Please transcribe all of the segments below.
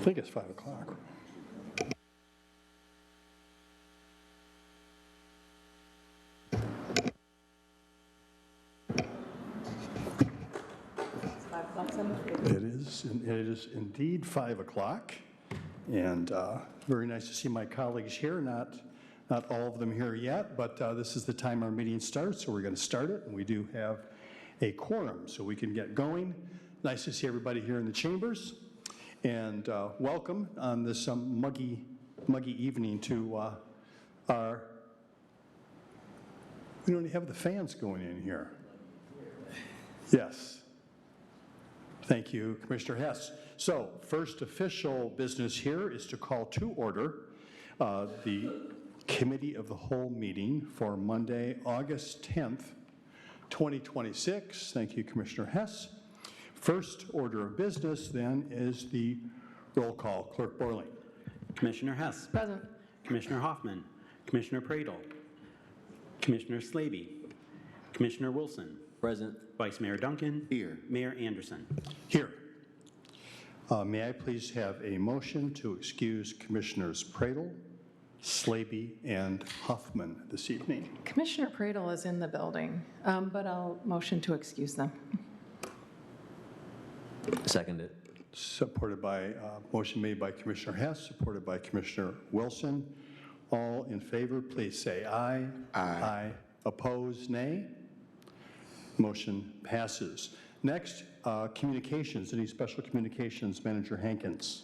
think it's 5 o'clock. It is indeed 5 o'clock, and very nice to see my colleagues here. Not all of them here yet, but this is the time our meeting starts, so we're going to start it, and we do have a quorum, so we can get going. Nice to see everybody here in the chambers, and welcome on this muggy evening to our. We don't have the fans going in here. Yes. Thank you, Commissioner Hess. So, first official business here is to call to order the Committee of the Whole meeting for Monday, August 10th, 2026. Thank you, Commissioner Hess. First order of business, then, is the roll call. Clerk Borling. Commissioner Hess. Present. Commissioner Hoffman. Commissioner Pradel. Commissioner Slaby. Commissioner Wilson. Present. Vice Mayor Duncan. Here. Mayor Anderson. Here. May I please have a motion to excuse Commissioners Pradel, Slaby, and Hoffman this evening? Commissioner Pradel is in the building, but I'll motion to excuse them. Seconded. Supported by, motion made by Commissioner Hess, supported by Commissioner Wilson. All in favor, please say aye. Aye. Opposed, nay. Motion passes. Next, communications. Any special communications, Manager Hankins?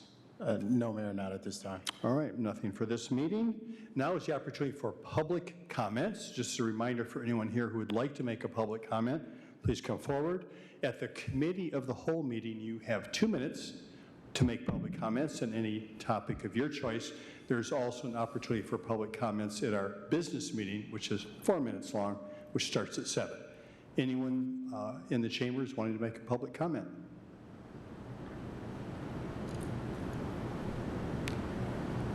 No, Mayor, not at this time. All right, nothing for this meeting. Now is the opportunity for public comments. Just a reminder for anyone here who would like to make a public comment, please come forward. At the Committee of the Whole meeting, you have 2 minutes to make public comments on any topic of your choice. There's also an opportunity for public comments at our business meeting, which is 4 minutes long, which starts at 7. Anyone in the chambers wanting to make a public comment?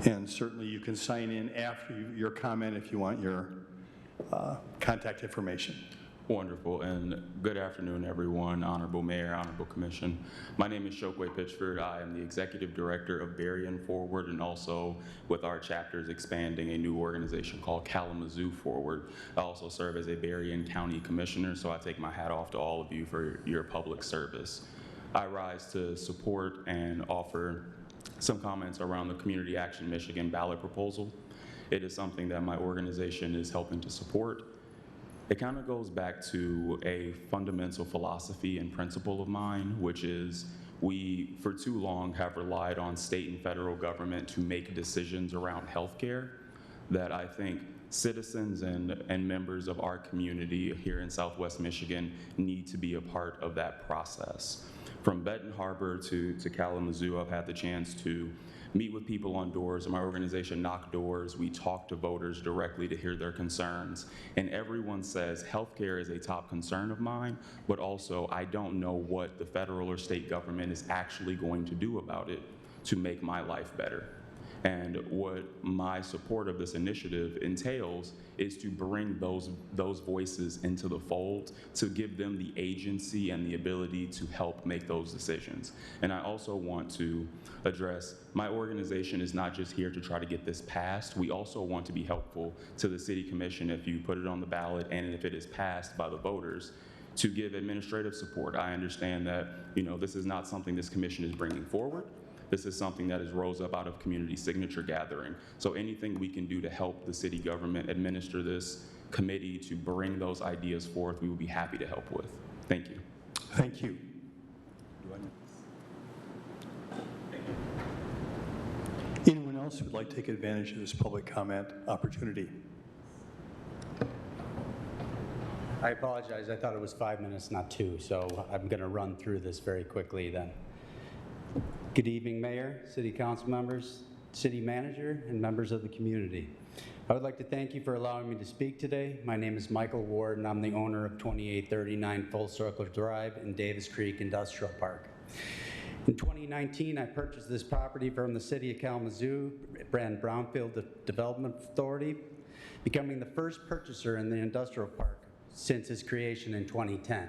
And certainly you can sign in after your comment if you want your contact information. Wonderful, and good afternoon, everyone. Honorable Mayor, Honorable Commission. My name is Shokwe Pitchford. I am the Executive Director of Berrien Forward, and also with our chapters expanding a new organization called Kalamazoo Forward. I also serve as a Berrien County Commissioner, so I take my hat off to all of you for your public service. I rise to support and offer some comments around the Community Action Michigan ballot proposal. It is something that my organization is helping to support. It kind of goes back to a fundamental philosophy and principle of mine, which is we, for too long, have relied on state and federal government to make decisions around healthcare that I think citizens and members of our community here in Southwest Michigan need to be a part of that process. From Benton Harbor to Kalamazoo, I've had the chance to meet with people on doors. My organization Knock Doors. We talk to voters directly to hear their concerns. And everyone says healthcare is a top concern of mine, but also I don't know what the federal or state government is actually going to do about it to make my life better. And what my support of this initiative entails is to bring those voices into the fold, to give them the agency and the ability to help make those decisions. And I also want to address, my organization is not just here to try to get this passed. We also want to be helpful to the City Commission if you put it on the ballot and if it is passed by the voters, to give administrative support. I understand that, this is not something this commission is bringing forward. This is something that has rose up out of community signature gathering. So anything we can do to help the city government administer this committee to bring those ideas forth, we will be happy to help with. Thank you. Thank you. Anyone else who would like to take advantage of this public comment opportunity? I apologize. I thought it was 5 minutes, not 2, so I'm going to run through this very quickly then. Good evening, Mayor, City Council members, City Manager, and members of the community. I would like to thank you for allowing me to speak today. My name is Michael Ward, and I'm the owner of 2839 Full Circle Drive in Davis Creek Industrial Park. In 2019, I purchased this property from the City of Kalamazoo, Brand Brownfield Development Authority, becoming the first purchaser in the industrial park since its creation in 2010.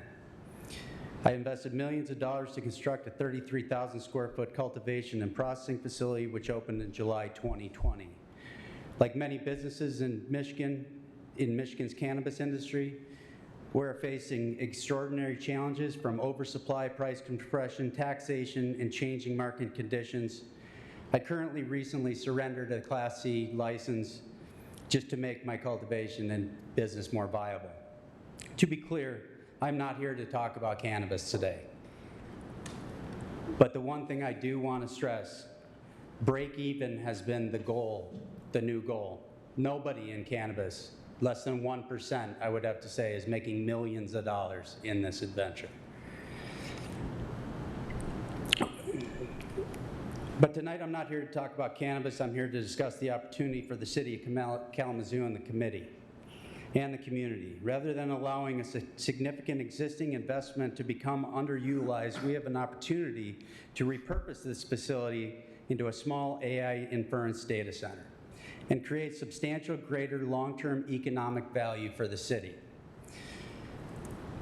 I invested millions of dollars to construct a 33,000 square foot cultivation and processing facility which opened in July 2020. Like many businesses in Michigan's cannabis industry, we're facing extraordinary challenges from oversupply, price compression, taxation, and changing market conditions. I currently recently surrendered a Class C license just to make my cultivation and business more viable. To be clear, I'm not here to talk about cannabis today. But the one thing I do want to stress, break even has been the goal, the new goal. Nobody in cannabis, less than 1%, I would have to say, is making millions of dollars in this adventure. But tonight I'm not here to talk about cannabis. I'm here to discuss the opportunity for the city of Kalamazoo and the committee and the community. Rather than allowing a significant existing investment to become underutilized, we have an opportunity to repurpose this facility into a small AI inference data center and create substantial greater long-term economic value for the city.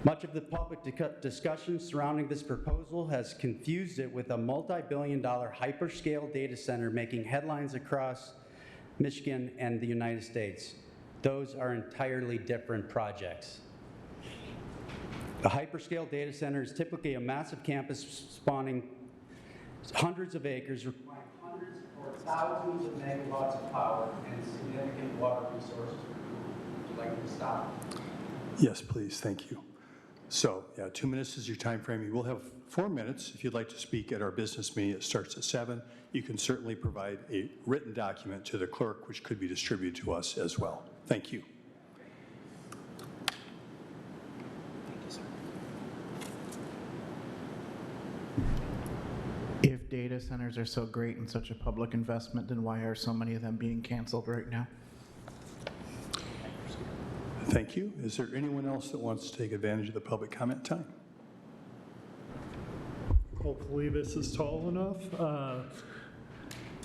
Much of the public discussion surrounding this proposal has confused it with a multi-billion-dollar hyperscale data center making headlines across Michigan and the United States. Those are entirely different projects. A hyperscale data center is typically a massive campus spawning hundreds of acres, requiring hundreds or thousands of megawatts of power and significant water resources. Would you like me to stop? Yes, please, thank you. So, yeah, 2 minutes is your time frame. You will have 4 minutes if you'd like to speak at our business meeting. It starts at 7. You can certainly provide a written document to the clerk, which could be distributed to us as well. Thank you. If data centers are so great and such a public investment, then why are so many of them being canceled right now? Thank you. Is there anyone else that wants to take advantage of the public comment time? Hopefully this is tall enough.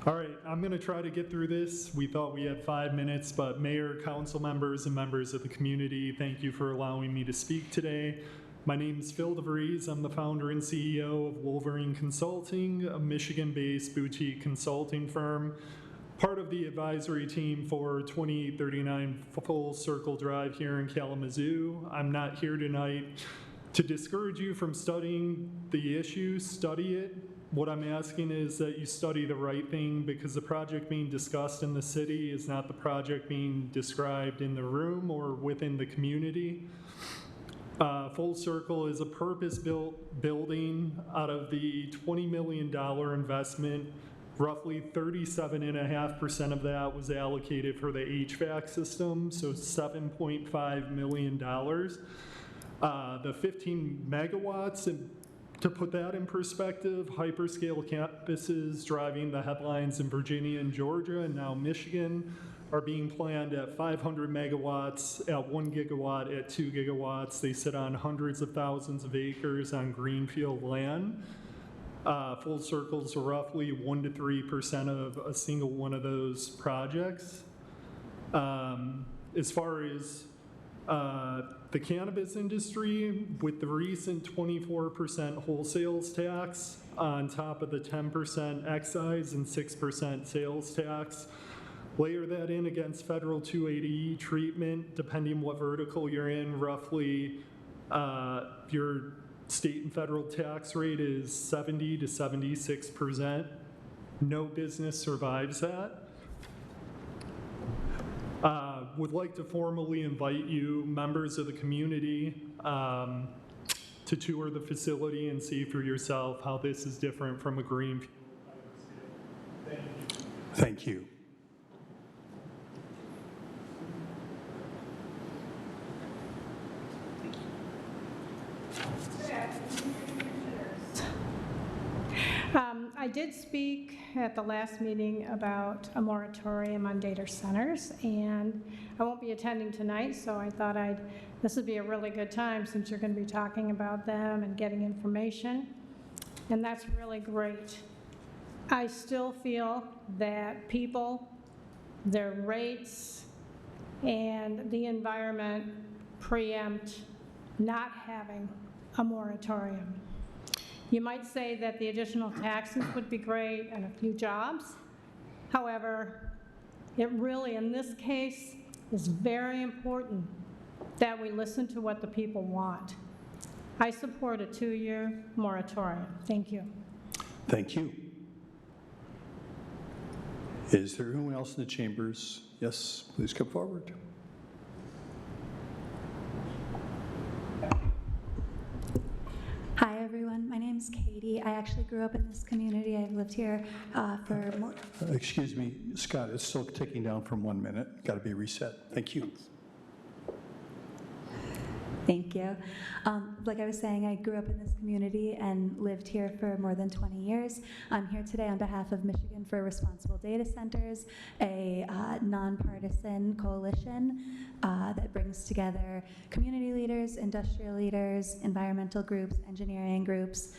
All right, I'm going to try to get through this. We thought we had 5 minutes, but mayor, council members, and members of the community, thank you for allowing me to speak today. My name is Phil DeVries. I'm the founder and CEO of Wolverine Consulting, a Michigan-based boutique consulting firm, part of the advisory team for 2839 Full Circle Drive here in Kalamazoo. I'm not here tonight to discourage you from studying the issue. Study it. What I'm asking is that you study the right thing, because the project being discussed in the city is not the project being described in the room or within the community. Full Circle is a purpose-built building. Out of the $20 million investment, roughly 37.5% of that was allocated for the HVAC system, so $7.5 million. The 15 megawatts, and to put that in perspective, hyperscale campuses driving the headlines in Virginia and Georgia and now Michigan are being planned at 500 megawatts, at 1 gigawatt, at 2 gigawatts. They sit on hundreds of thousands of acres on greenfield land. Full Circle's roughly 1 to 3% of a single one of those projects. As far as the cannabis industry, with the recent 24% wholesales tax on top of the 10% excise and 6% sales tax, layer that in against federal 280E treatment, depending what vertical you're in, roughly your state and federal tax rate is 70 to 76%. No business survives that. Would like to formally invite you, members of the community, to tour the facility and see for yourself how this is different from a greenfield. Thank you. Thank you. I did speak at the last meeting about a moratorium on data centers, and I won't be attending tonight, so I thought this would be a really good time since you're going to be talking about them and getting information, and that's really great. I still feel that people, their rates, and the environment preempt not having a moratorium. You might say that the additional taxes would be great and a few jobs. However, it really, in this case, is very important that we listen to what the people want. I support a 2-year moratorium. Thank you. Thank you. Is there anyone else in the chambers? Yes, please come forward. Hi, everyone. My name's Katie. I actually grew up in this community. I've lived here for more. Excuse me, Scott, it's still ticking down from 1 minute. Got to be reset. Thank you. Thank you. Like I was saying, I grew up in this community and lived here for more than 20 years. I'm here today on behalf of Michigan for Responsible Data Centers, a nonpartisan coalition that brings together community leaders, industrial leaders, environmental groups, engineering groups.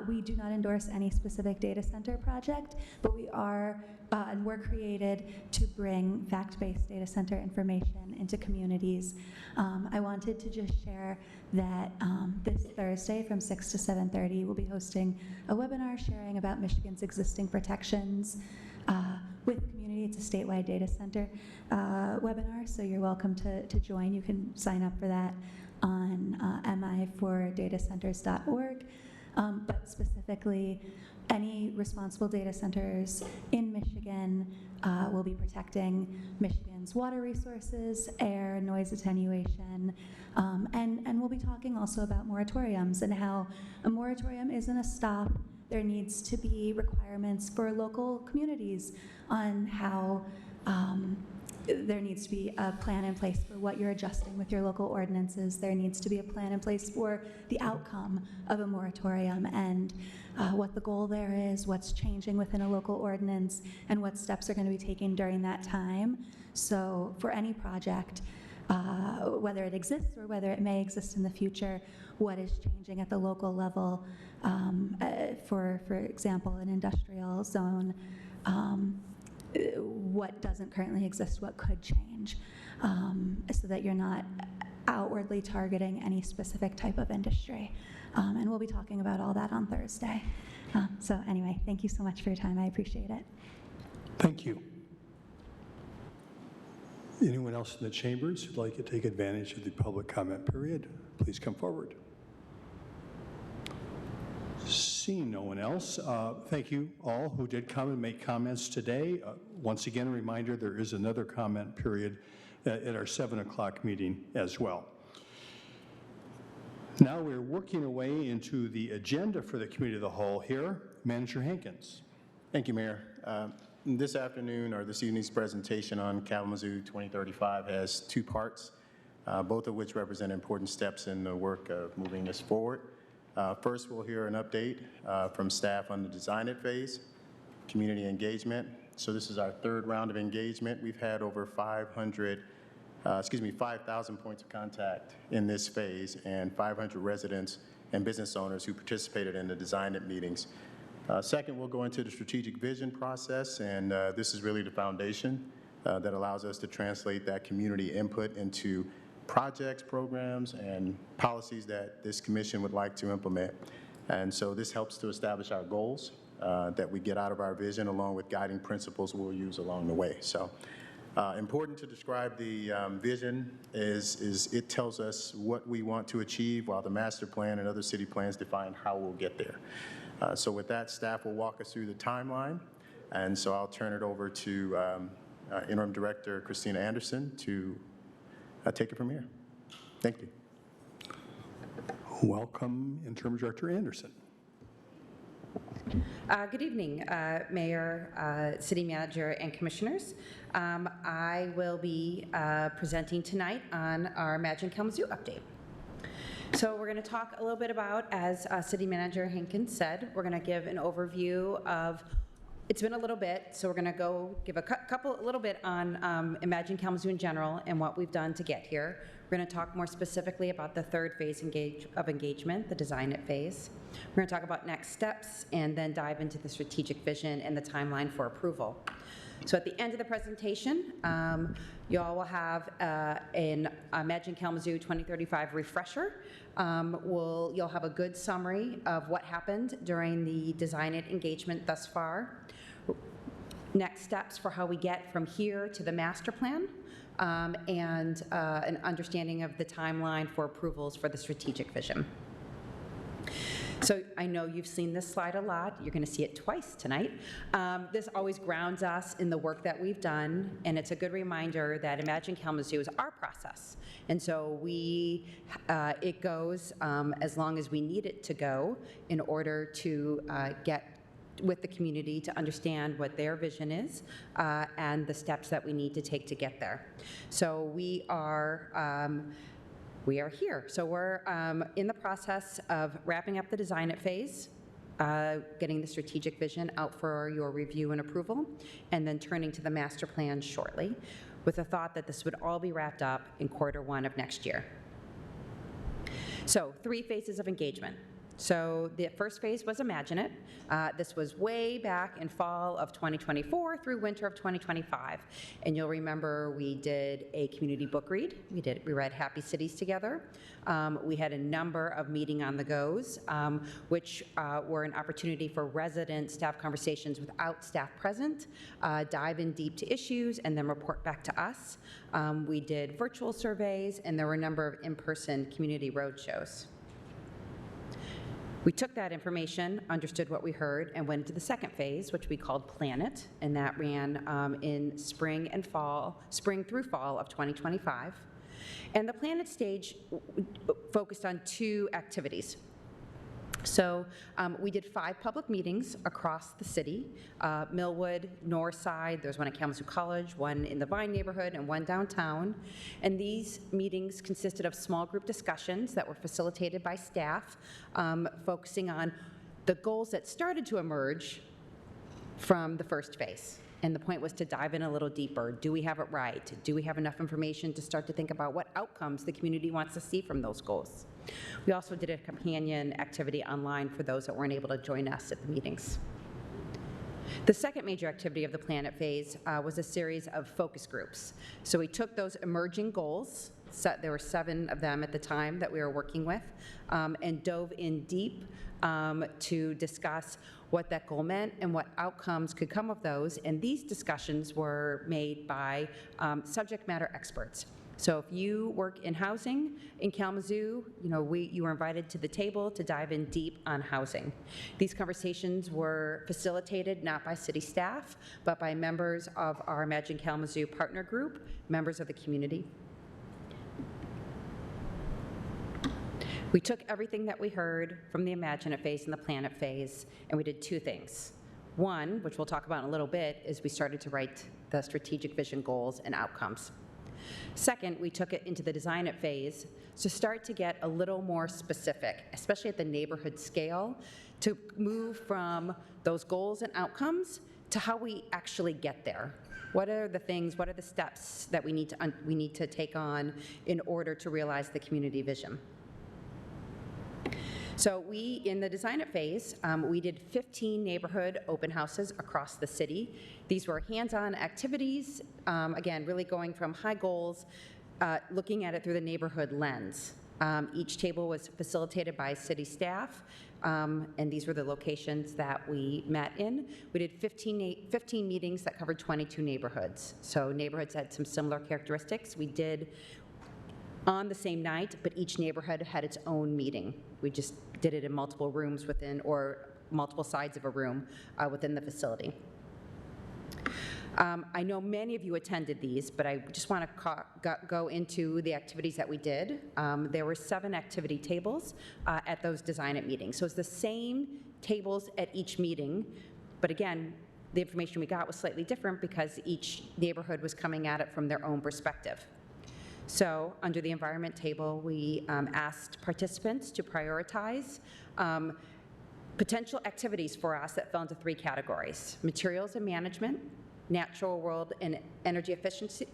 We do not endorse any specific data center project, but we are, and we're created to bring fact-based data center information into communities. I wanted to just share that this Thursday from 6 to 7:30, we'll be hosting a webinar sharing about Michigan's existing protections with the community. It's a statewide data center webinar, so you're welcome to join. You can sign up for that on mi4datacenters.org. But specifically, any responsible data centers in Michigan will be protecting Michigan's water resources, air, noise attenuation, and we'll be talking also about moratoriums and how a moratorium isn't a stop. There needs to be requirements for local communities on how there needs to be a plan in place for what you're adjusting with your local ordinances. There needs to be a plan in place for the outcome of a moratorium and what the goal there is, what's changing within a local ordinance, and what steps are going to be taken during that time. So for any project, whether it exists or whether it may exist in the future, what is changing at the local level, for example, an industrial zone, what doesn't currently exist, what could change, so that you're not outwardly targeting any specific type of industry. And we'll be talking about all that on Thursday. So anyway, thank you so much for your time. I appreciate it. Thank you. Anyone else in the chambers who'd like to take advantage of the public comment period, please come forward. Seeing no one else, thank you all who did come and make comments today. Once again, a reminder, there is another comment period at our 7 o'clock meeting as well. Now we're working our way into the agenda for the Committee of the Whole here. Manager Hankins. Thank you, Mayor. This afternoon, or this evening's presentation on Kalamazoo 2035 has 2 parts, both of which represent important steps in the work of moving this forward. First, we'll hear an update from staff on the design it phase, community engagement. So this is our 3rd round of engagement. We've had over 5,000 points of contact in this phase and 500 residents and business owners who participated in the design it meetings. Second, we'll go into the strategic vision process, and this is really the foundation that allows us to translate that community input into projects, programs, and policies that this commission would like to implement. And so this helps to establish our goals that we get out of our vision, along with guiding principles we'll use along the way. So important to describe the vision is it tells us what we want to achieve, while the master plan and other city plans define how we'll get there. So with that, staff will walk us through the timeline. And so I'll turn it over to Interim Director Christina Anderson to take it from here. Thank you. Welcome, Interim Director Anderson. Good evening, Mayor, City Manager, and Commissioners. I will be presenting tonight on our Imagine Kalamazoo update. So we're going to talk a little bit about, as City Manager Hankins said, we're going to give an overview of, it's been a little bit, so we're going to go give a little bit on Imagine Kalamazoo in general and what we've done to get here. We're going to talk more specifically about the 3rd phase of engagement, the design it phase. We're going to talk about next steps and then dive into the strategic vision and the timeline for approval. So at the end of the presentation, you all will have an Imagine Kalamazoo 2035 refresher. You'll have a good summary of what happened during the design and engagement thus far. Next steps for how we get from here to the master plan, and an understanding of the timeline for approvals for the strategic vision. So I know you've seen this slide a lot. You're going to see it twice tonight. This always grounds us in the work that we've done, and it's a good reminder that Imagine Kalamazoo is our process. And so it goes as long as we need it to go in order to get with the community to understand what their vision is and the steps that we need to take to get there. So we are here. So we're in the process of wrapping up the design phase, getting the strategic vision out for your review and approval, and then turning to the master plan shortly, with the thought that this would all be wrapped up in Q1 of next year. So 3 phases of engagement. So the first phase was Imagine It. This was way back in fall of 2024 through winter of 2025. And you'll remember we did a community book read. We read Happy Cities together. We had a number of meeting on the goes, which were an opportunity for resident staff conversations without staff present, dive in deep to issues, and then report back to us. We did virtual surveys, and there were a number of in-person community roadshows. We took that information, understood what we heard, and went into the second phase, which we called Plan It, and that ran in spring through fall of 2025. And the Plan It stage focused on 2 activities. So we did 5 public meetings across the city, Millwood, Northside, there's one at Kalamazoo College, one in the Vine neighborhood, and one downtown. And these meetings consisted of small group discussions that were facilitated by staff, focusing on the goals that started to emerge from the first phase. And the point was to dive in a little deeper. Do we have it right? Do we have enough information to start to think about what outcomes the community wants to see from those goals? We also did a companion activity online for those that weren't able to join us at the meetings. The second major activity of the Plan It phase was a series of focus groups. So we took those emerging goals, there were 7 of them at the time that we were working with, and dove in deep to discuss what that goal meant and what outcomes could come of those. And these discussions were made by subject matter experts. So if you work in housing in Kalamazoo, you were invited to the table to dive in deep on housing. These conversations were facilitated not by city staff, but by members of our Imagine Kalamazoo partner group, members of the community. We took everything that we heard from the Imagine It phase and the Plan It phase, and we did 2 things. One, which we'll talk about in a little bit, is we started to write the strategic vision goals and outcomes. Second, we took it into the Design It phase to start to get a little more specific, especially at the neighborhood scale, to move from those goals and outcomes to how we actually get there. What are the things, what are the steps that we need to take on in order to realize the community vision? So in the Design It phase, we did 15 neighborhood open houses across the city. These were hands-on activities, again, really going from high goals, looking at it through the neighborhood lens. Each table was facilitated by city staff, and these were the locations that we met in. We did 15 meetings that covered 22 neighborhoods. So neighborhoods had some similar characteristics. We did on the same night, but each neighborhood had its own meeting. We just did it in multiple rooms within, or multiple sides of a room within the facility. I know many of you attended these, but I just want to go into the activities that we did. There were 7 activity tables at those Design It meetings. So it's the same tables at each meeting, but again, the information we got was slightly different because each neighborhood was coming at it from their own perspective. So under the environment table, we asked participants to prioritize potential activities for us that fell into 3 categories: materials and management, natural world and energy efficiency,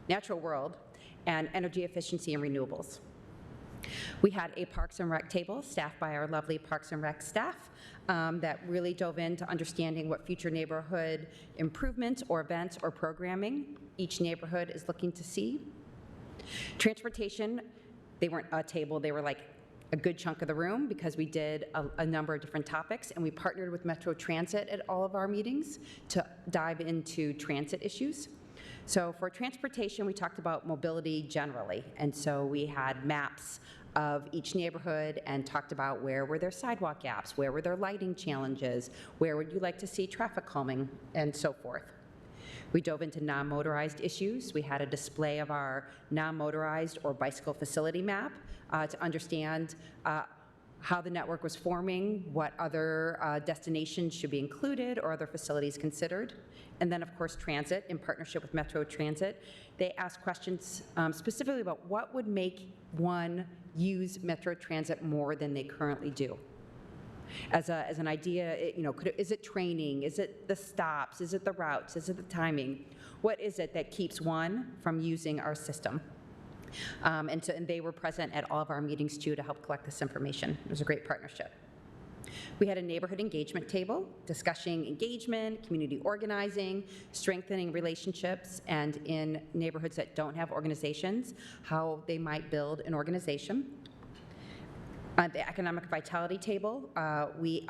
and energy efficiency and renewables. We had a Parks and Rec table staffed by our lovely Parks and Rec staff that really dove into understanding what future neighborhood improvements or events or programming each neighborhood is looking to see. Transportation, they weren't a table, they were like a good chunk of the room because we did a number of different topics, and we partnered with Metro Transit at all of our meetings to dive into transit issues. So for transportation, we talked about mobility generally, and so we had maps of each neighborhood and talked about where were there sidewalk gaps, where were there lighting challenges, where would you like to see traffic calming, and so forth. We dove into non-motorized issues. We had a display of our non-motorized or bicycle facility map to understand how the network was forming, what other destinations should be included or other facilities considered. And then, of course, transit, in partnership with Metro Transit. They asked questions specifically about what would make one use Metro Transit more than they currently do. As an idea, is it training? Is it the stops? Is it the routes? Is it the timing? What is it that keeps one from using our system? And they were present at all of our meetings, too, to help collect this information. It was a great partnership. We had a neighborhood engagement table discussing engagement, community organizing, strengthening relationships, and in neighborhoods that don't have organizations, how they might build an organization. The economic vitality table,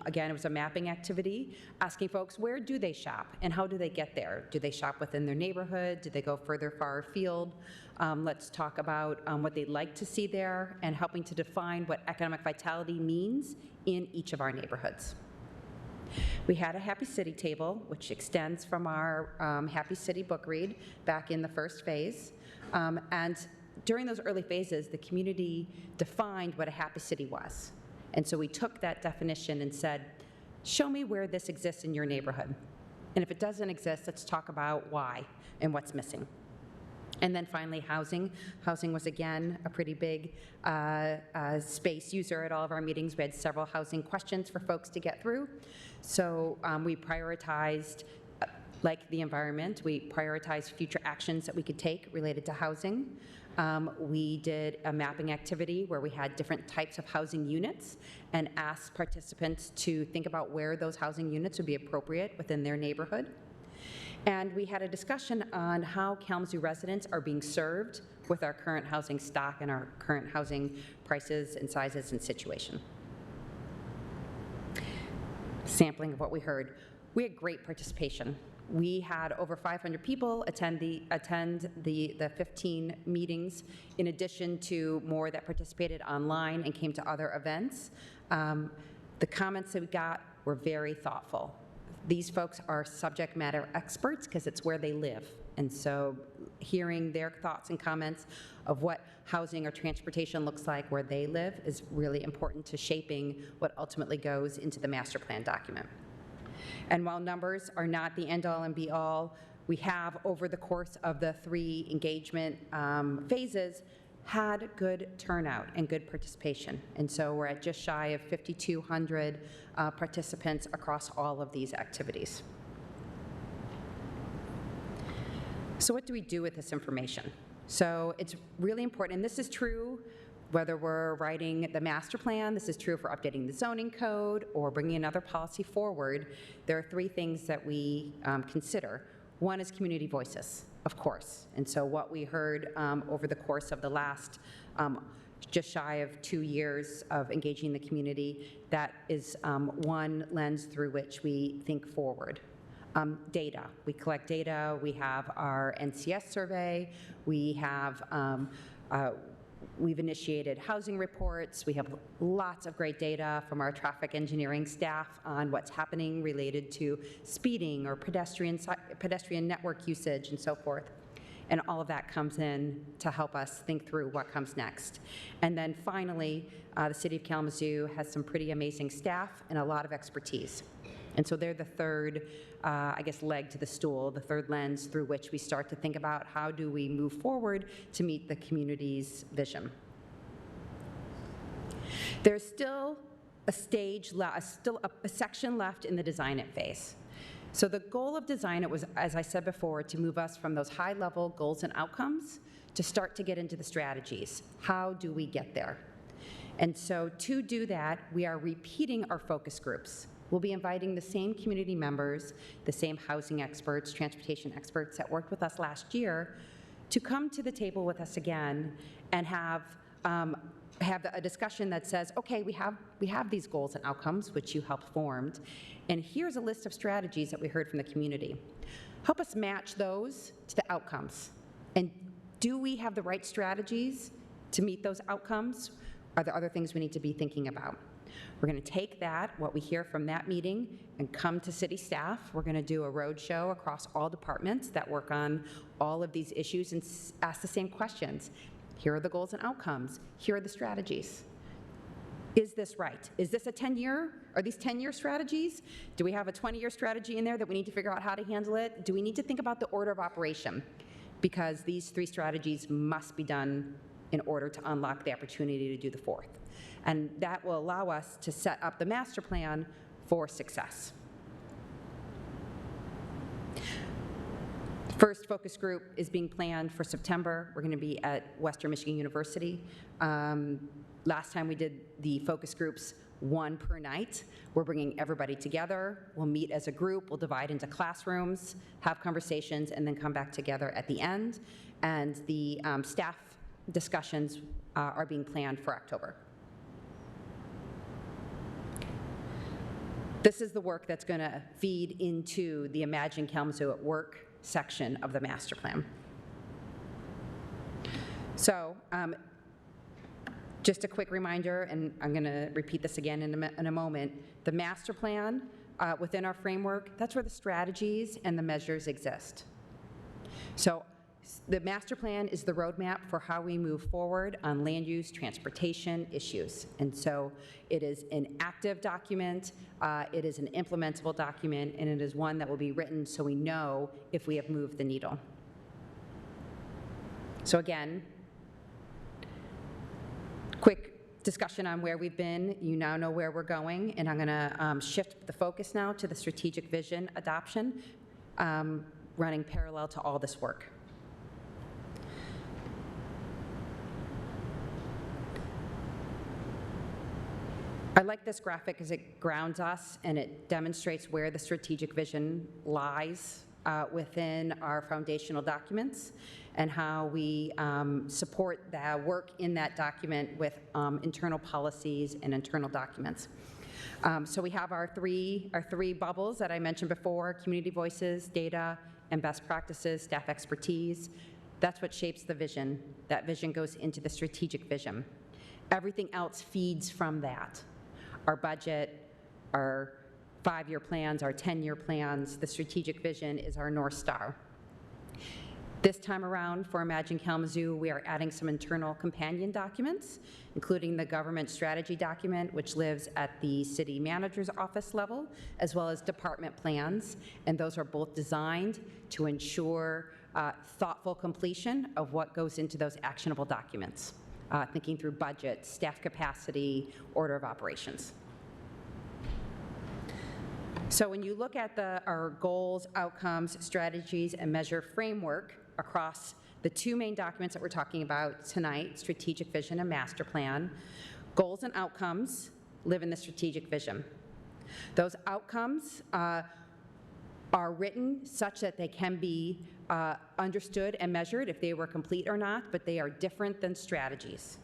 again, it was a mapping activity, asking folks where do they shop and how do they get there? Do they shop within their neighborhood? Do they go far afield? Let's talk about what they'd like to see there and helping to define what economic vitality means in each of our neighborhoods. We had a Happy City table, which extends from our Happy City book read back in the first phase. And during those early phases, the community defined what a happy city was. And so we took that definition and said, show me where this exists in your neighborhood. And if it doesn't exist, let's talk about why and what's missing. And then finally, housing. Housing was, again, a pretty big space user at all of our meetings. We had several housing questions for folks to get through. So we prioritized, like the environment, we prioritized future actions that we could take related to housing. We did a mapping activity where we had different types of housing units and asked participants to think about where those housing units would be appropriate within their neighborhood. And we had a discussion on how Kalamazoo residents are being served with our current housing stock and our current housing prices and sizes and situation. Sampling of what we heard. We had great participation. We had over 500 people attend the 15 meetings, in addition to more that participated online and came to other events. The comments that we got were very thoughtful. These folks are subject matter experts because it's where they live. And so hearing their thoughts and comments of what housing or transportation looks like where they live is really important to shaping what ultimately goes into the master plan document. And while numbers are not the end-all and be-all, we have, over the course of the 3 engagement phases, had good turnout and good participation. And so we're at just shy of 5,200 participants across all of these activities. So what do we do with this information? So it's really important, and this is true whether we're writing the master plan, this is true for updating the zoning code or bringing another policy forward. There are 3 things that we consider. One is community voices, of course. And so what we heard over the course of the last just shy of 2 years of engaging the community, that is one lens through which we think forward. Data. We collect data. We have our NCS survey. We have we've initiated housing reports. We have lots of great data from our traffic engineering staff on what's happening related to speeding or pedestrian network usage and so forth. And all of that comes in to help us think through what comes next. And then finally, the City of Kalamazoo has some pretty amazing staff and a lot of expertise. And so they're the third, leg to the stool, the third lens through which we start to think about how do we move forward to meet the community's vision. There's still a section left in the design it phase. So the goal of design it was, as I said before, to move us from those high-level goals and outcomes to start to get into the strategies. How do we get there? And so to do that, we are repeating our focus groups. We'll be inviting the same community members, the same housing experts, transportation experts that worked with us last year to come to the table with us again and have a discussion that says, okay, we have these goals and outcomes, which you helped formed, and here's a list of strategies that we heard from the community. Help us match those to the outcomes. And do we have the right strategies to meet those outcomes? Are there other things we need to be thinking about? We're going to take that, what we hear from that meeting, and come to city staff. We're going to do a roadshow across all departments that work on all of these issues and ask the same questions. Here are the goals and outcomes. Here are the strategies. Is this right? Is this a 10-year? Are these 10-year strategies? Do we have a 20-year strategy in there that we need to figure out how to handle it? Do we need to think about the order of operation? Because these 3 strategies must be done in order to unlock the opportunity to do the 4th. And that will allow us to set up the master plan for success. First focus group is being planned for September. We're going to be at Western Michigan University. Last time we did the focus groups, 1 per night. We're bringing everybody together. We'll meet as a group. We'll divide into classrooms, have conversations, and then come back together at the end. And the staff discussions are being planned for October. This is the work that's going to feed into the Imagine Kalamazoo at Work section of the master plan. So just a quick reminder, and I'm going to repeat this again in a moment, the master plan within our framework, that's where the strategies and the measures exist. So the master plan is the roadmap for how we move forward on land use, transportation issues. And so it is an active document, it is an implementable document, and it is one that will be written so we know if we have moved the needle. So again, quick discussion on where we've been. You now know where we're going, and I'm going to shift the focus now to the strategic vision adoption, running parallel to all this work. I like this graphic because it grounds us and it demonstrates where the strategic vision lies within our foundational documents and how we support the work in that document with internal policies and internal documents. So we have our three bubbles that I mentioned before: community voices, data, and best practices, staff expertise. That's what shapes the vision. That vision goes into the strategic vision. Everything else feeds from that. Our budget, our 5-year plans, our 10-year plans, the strategic vision is our North Star. This time around for Imagine Kalamazoo, we are adding some internal companion documents, including the government strategy document, which lives at the city manager's office level, as well as department plans, and those are both designed to ensure thoughtful completion of what goes into those actionable documents. Thinking through budget, staff capacity, order of operations. So when you look at our goals, outcomes, strategies, and measure framework across the 2 main documents that we're talking about tonight, strategic vision and master plan, goals and outcomes live in the strategic vision. Those outcomes are written such that they can be understood and measured if they were complete or not, but they are different than strategies.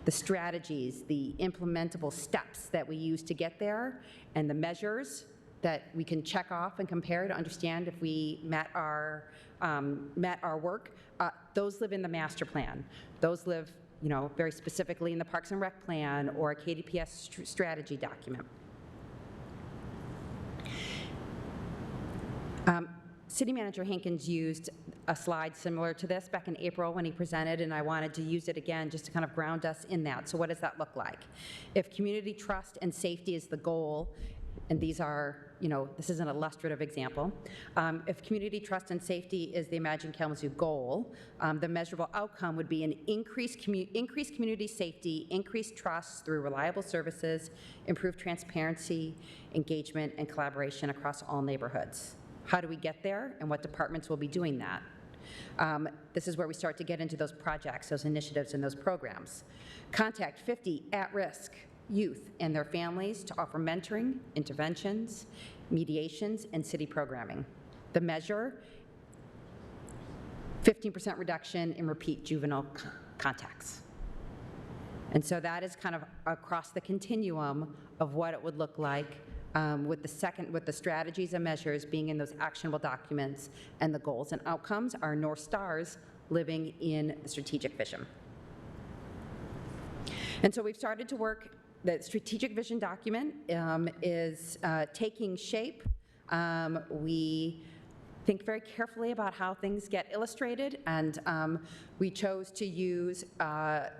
The strategies, the implementable steps that we use to get there, and the measures that we can check off and compare to understand if we met our work, those live in the master plan. Those live, very specifically in the Parks and Rec plan or a KDPS strategy document. City Manager Hankins used a slide similar to this back in April when he presented, and I wanted to use it again just to kind of ground us in that. So what does that look like? If community trust and safety is the goal, and these are, this is an illustrative example. If community trust and safety is the Imagine Kalamazoo goal, the measurable outcome would be an increased community safety, increased trust through reliable services, improved transparency, engagement, and collaboration across all neighborhoods. How do we get there, and what departments will be doing that? This is where we start to get into those projects, those initiatives, and those programs. Contact 50 at-risk youth and their families to offer mentoring, interventions, mediations, and city programming. The measure, 15% reduction in repeat juvenile contacts. And so that is kind of across the continuum of what it would look like with the strategies and measures being in those actionable documents, and the goals and outcomes are North Stars living in the strategic vision. And so we've started to work. The strategic vision document is taking shape. We think very carefully about how things get illustrated, and we chose to use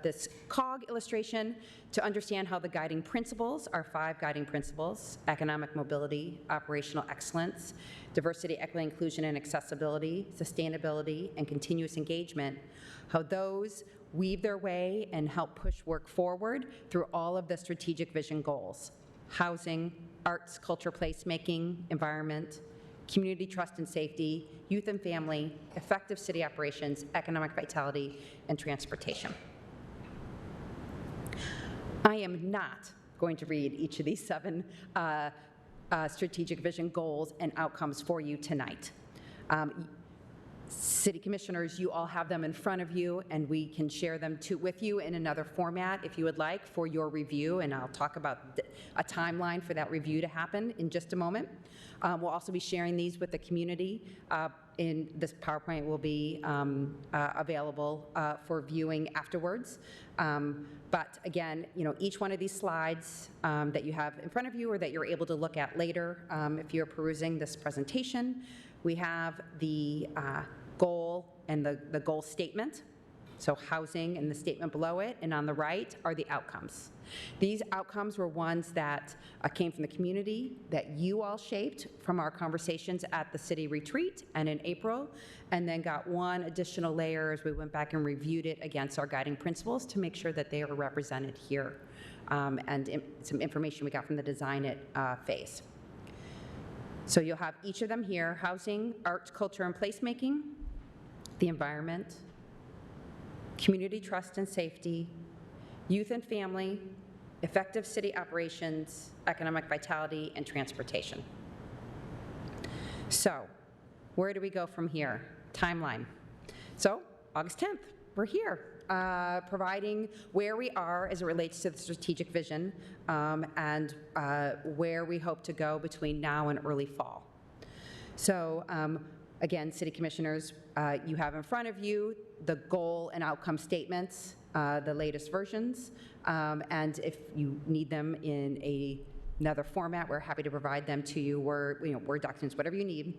this COG illustration to understand how the guiding principles, our 5 guiding principles: economic mobility, operational excellence, diversity, equity, inclusion, and accessibility, sustainability, and continuous engagement, how those weave their way and help push work forward through all of the strategic vision goals: housing, arts, culture, placemaking, environment, community trust and safety, youth and family, effective city operations, economic vitality, and transportation. I am not going to read each of these 7 strategic vision goals and outcomes for you tonight. City commissioners, you all have them in front of you, and we can share them with you in another format if you would like for your review, and I'll talk about a timeline for that review to happen in just a moment. We'll also be sharing these with the community. In this PowerPoint will be available for viewing afterwards. But again, each one of these slides that you have in front of you or that you're able to look at later if you're perusing this presentation, we have the goal and the goal statement, so housing and the statement below it, and on the right are the outcomes. These outcomes were ones that came from the community that you all shaped from our conversations at the city retreat and in April, and then got one additional layer as we went back and reviewed it against our guiding principles to make sure that they are represented here, and some information we got from the design it phase. So you'll have each of them here: housing, arts, culture, and placemaking, the environment, community trust and safety, youth and family, effective city operations, economic vitality, and transportation. So where do we go from here? Timeline. So August 10th, we're here, providing where we are as it relates to the strategic vision and where we hope to go between now and early fall. So again, city commissioners, you have in front of you the goal and outcome statements, the latest versions, and if you need them in another format, we're happy to provide them to you, Word documents, whatever you need.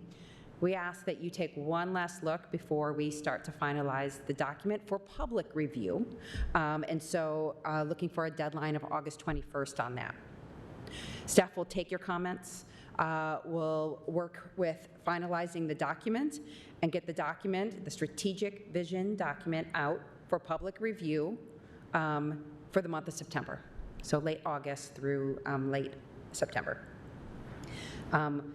We ask that you take one last look before we start to finalize the document for public review, and so looking for a deadline of August 21st on that. Staff will take your comments. We'll work with finalizing the document and get the document, the strategic vision document, out for public review for the month of September, so late August through late September.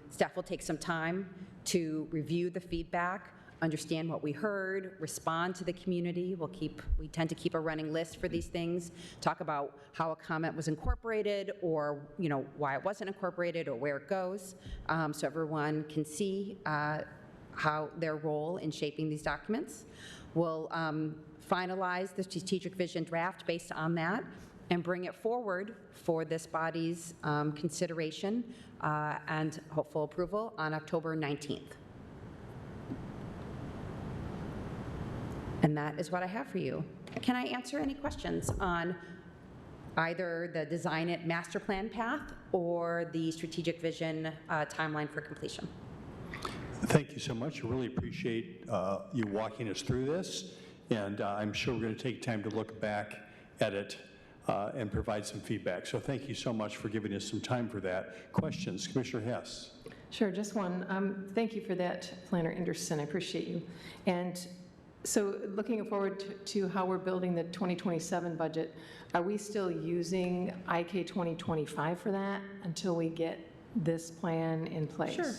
Staff will take some time to review the feedback, understand what we heard, respond to the community. We tend to keep a running list for these things, talk about how a comment was incorporated, or why it wasn't incorporated, or where it goes, so everyone can see how their role in shaping these documents. We'll finalize the strategic vision draft based on that and bring it forward for this body's consideration and hopeful approval on October 19th. And that is what I have for you. Can I answer any questions on either the Design It master plan path or the strategic vision timeline for completion? Thank you so much. I really appreciate you walking us through this, and I'm sure we're going to take time to look back at it and provide some feedback. So thank you so much for giving us some time for that. Questions? Commissioner Hess. Sure, just one. Thank you for that, Planner Anderson. I appreciate you. And so looking forward to how we're building the 2027 budget, are we still using IK 2025 for that until we get this plan in place? Sure.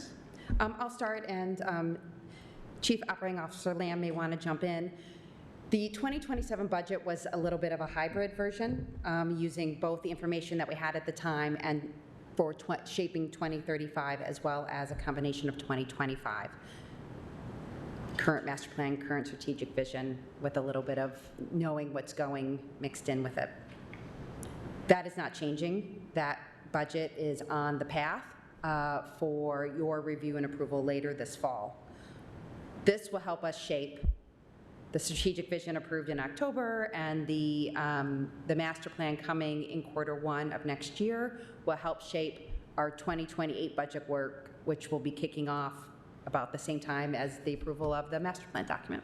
I'll start, and Chief Operating Officer Lamb may want to jump in. The 2027 budget was a little bit of a hybrid version, using both the information that we had at the time and for shaping 2035, as well as a combination of 2025. Current master plan, current strategic vision, with a little bit of knowing what's going mixed in with it. That is not changing. That budget is on the path for your review and approval later this fall. This will help us shape the strategic vision approved in October, and the master plan coming in Q1 of next year will help shape our 2028 budget work, which will be kicking off about the same time as the approval of the master plan document.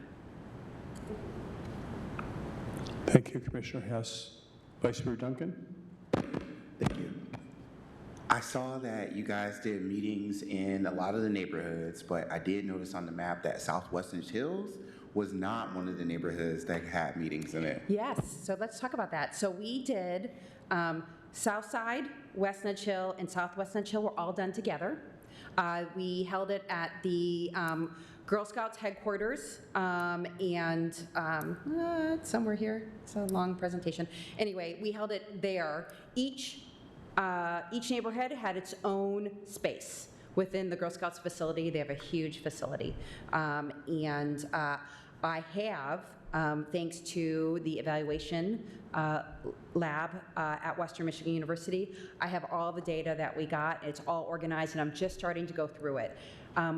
Thank you, Commissioner Hess. Vice Mayor Duncan? Thank you. I saw that you guys did meetings in a lot of the neighborhoods, but I did notice on the map that Southwestern Hills was not one of the neighborhoods that had meetings in it. Yes, so let's talk about that. So we did South Side, West Nudge Hill, and Southwest Nudge Hill were all done together. We held it at the Girl Scouts headquarters, and it's somewhere here. It's a long presentation. Anyway, we held it there. Each neighborhood had its own space within the Girl Scouts facility. They have a huge facility. I have, thanks to the evaluation lab at Western Michigan University, I have all the data that we got. It's all organized, and I'm just starting to go through it.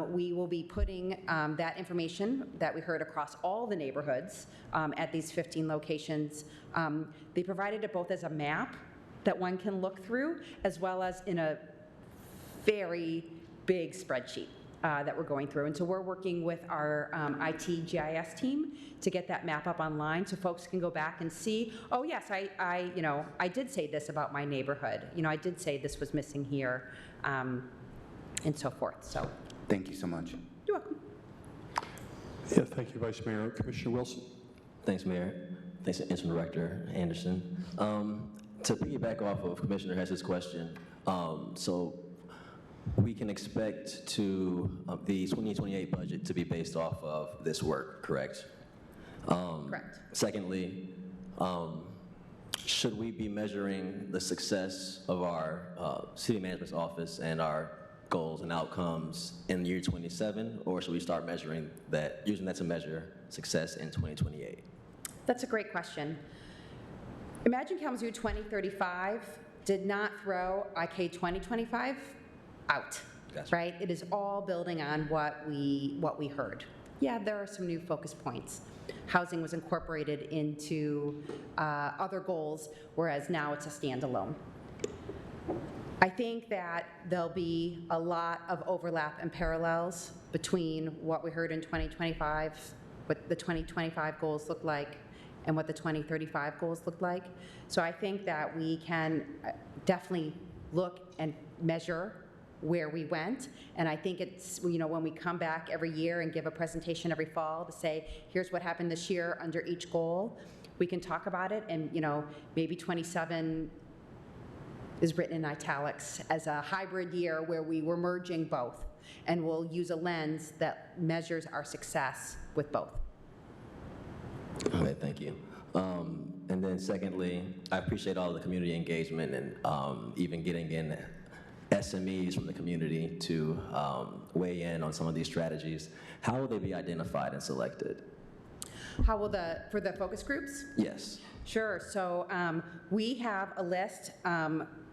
We will be putting that information that we heard across all the neighborhoods at these 15 locations. They provided it both as a map that one can look through, as well as in a very big spreadsheet that we're going through. And so we're working with our IT GIS team to get that map up online so folks can go back and see, oh yes, I did say this about my neighborhood. I did say this was missing here, and so forth. So Thank you so much. you're welcome. Yeah, thank you, Vice Mayor. Commissioner Wilson? Thanks, Mayor. Thanks, Interim Director Anderson. To piggyback off of Commissioner Hess's question, so we can expect the 2028 budget to be based off of this work, correct? Correct. Secondly, should we be measuring the success of our city management's office and our goals and outcomes in the year 27, or should we start measuring that, using that to measure success in 2028? That's a great question. Imagine Kalamazoo 2035 did not throw IK 2025 out, Gotcha. right? It is all building on what we heard. Yeah, there are some new focus points. Housing was incorporated into other goals, whereas now it's a standalone. I think that there'll be a lot of overlap and parallels between what we heard in 2025, what the 2025 goals look like, and what the 2035 goals look like. So I think that we can definitely look and measure where we went. And I think it's, when we come back every year and give a presentation every fall to say, here's what happened this year under each goal, we can talk about it. And, maybe 27 is written in italics as a hybrid year where we were merging both. And we'll use a lens that measures our success with both. Okay, thank you. And then secondly, I appreciate all the community engagement and even getting in SMEs from the community to weigh in on some of these strategies. How will they be identified and selected? How will for the focus groups? Yes. Sure. So we have a list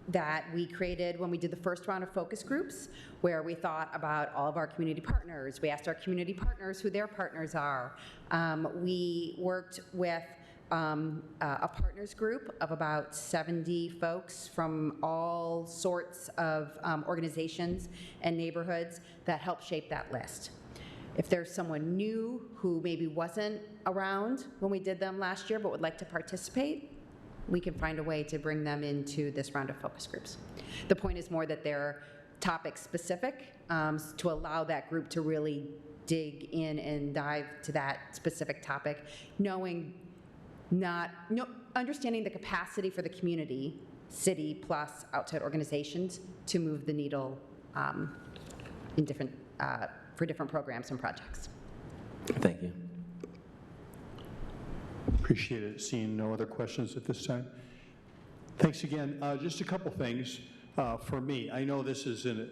that we created when we did the first round of focus groups, where we thought about all of our community partners. We asked our community partners who their partners are. We worked with a partners group of about 70 folks from all sorts of organizations and neighborhoods that helped shape that list. If there's someone new who maybe wasn't around when we did them last year but would like to participate, we can find a way to bring them into this round of focus groups. The point is more that they're topic specific to allow that group to really dig in and dive to that specific topic, understanding the capacity for the community, city plus outside organizations, to move the needle in for different programs and projects. Thank you. Appreciate it. Seeing no other questions at this time. Thanks again. Just a couple things for me. I know this is an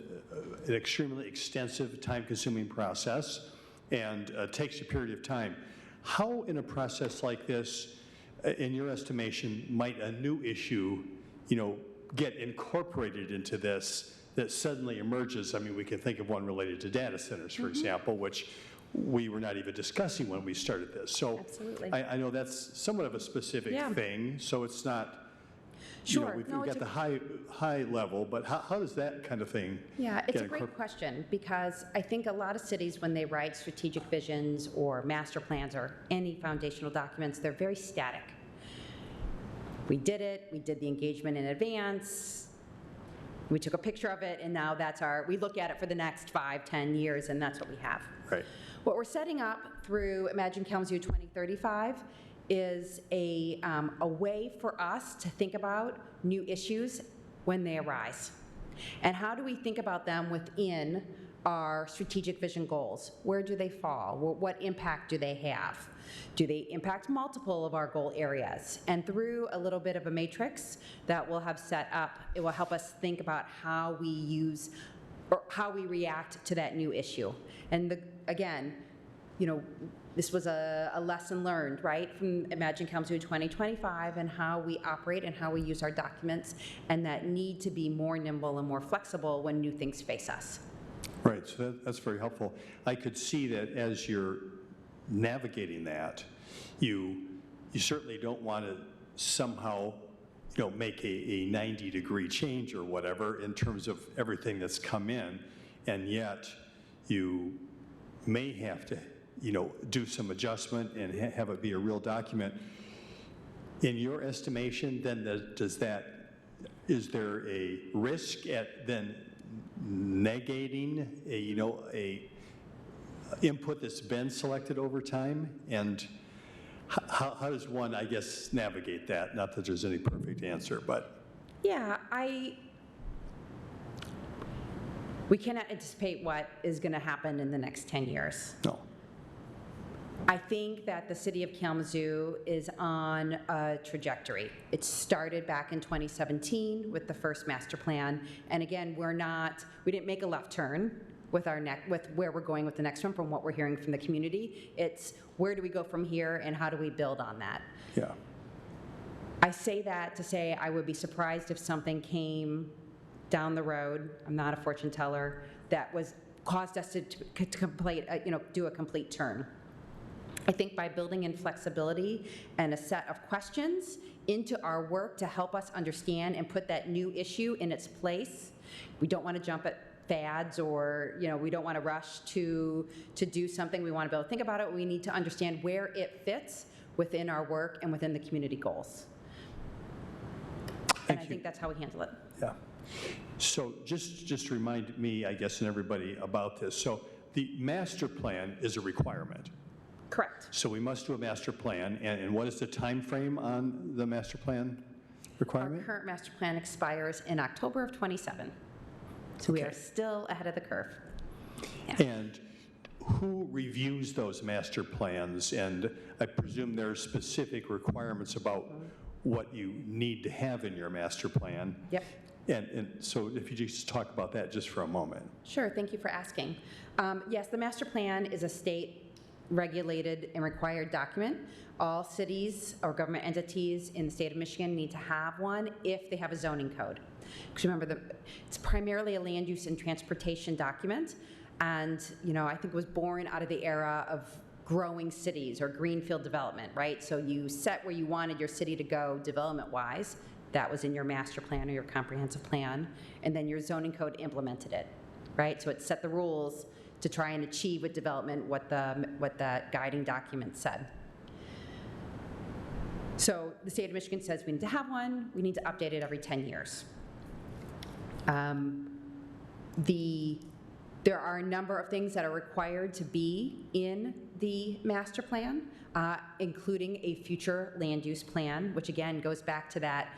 extremely extensive, time-consuming process and takes a period of time. How, in a process like this, in your estimation, might a new issue, get incorporated into this that suddenly emerges? I mean, we can think of one related to data centers, for example, which we were not even discussing when we started this. So Absolutely. I know that's somewhat of a specific thing, so it's not, Sure. we've No, got it's the high level, but how does that kind of thing Yeah, it's get a great question, because I think a lot of cities, when they write strategic visions or master plans or any foundational documents, they're very static. We did it, we did the engagement in advance, we took a picture of it, and now we look at it for the next 5, 10 years, and that's what we have. Right. What we're setting up through Imagine Kalamazoo 2035 is a way for us to think about new issues when they arise. And how do we think about them within our strategic vision goals? Where do they fall? What impact do they have? Do they impact multiple of our goal areas? And through a little bit of a matrix that we'll have set up, it will help us think about how we use or how we react to that new issue. And again, this was a lesson learned, right, from Imagine Kalamazoo 2025 and how we operate and how we use our documents, and that need to be more nimble and more flexible when new things face us. Right, so that's very helpful. I could see that as you're navigating that, you certainly don't want to somehow make a 90-degree change or whatever in terms of everything that's come in, and yet you may have to do some adjustment and have it be a real document. In your estimation, then, is there a risk at then negating a input that's been selected over time? And how does one, I guess, navigate that? Not that there's any perfect answer, but. Yeah, we cannot anticipate what is going to happen in the next 10 years. No. I think that the city of Kalamazoo is on a trajectory. It started back in 2017 with the first master plan, and again, we didn't make a left turn with where we're going with the next one from what we're hearing from the community. It's where do we go from here and how do we build on that? Yeah. I say that to say I would be surprised if something came down the road, I'm not a fortune teller, that caused us to do a complete turn. I think by building in flexibility and a set of questions into our work to help us understand and put that new issue in its place, we don't want to jump at fads, or we don't want to rush to do something. We want to be able to think about it. We need to understand where it fits within our work and within the community goals. And I think that's how we handle it. Yeah. So just remind me, I guess, and everybody about this. So the master plan is a requirement. Correct. So we must do a master plan, and what is the time frame on the master plan requirement? Our current master plan expires in October of 27. So we are still ahead of the curve. Yeah. And who reviews those master plans? And I presume there are specific requirements about what you need to have in your master plan. Yep. And so if you just talk about that just for a moment. Sure, thank you for asking. Yes, the master plan is a state-regulated and required document. All cities or government entities in the state of Michigan need to have one if they have a zoning code. Because remember, it's primarily a land use and transportation document, and I think it was born out of the era of growing cities or greenfield development, right? So you set where you wanted your city to go development-wise. That was in your master plan or your comprehensive plan, and then your zoning code implemented it, right? So it set the rules to try and achieve with development what the guiding document said. So the state of Michigan says we need to have one. We need to update it every 10 years. There are a number of things that are required to be in the master plan, including a future land use plan, which again goes back to that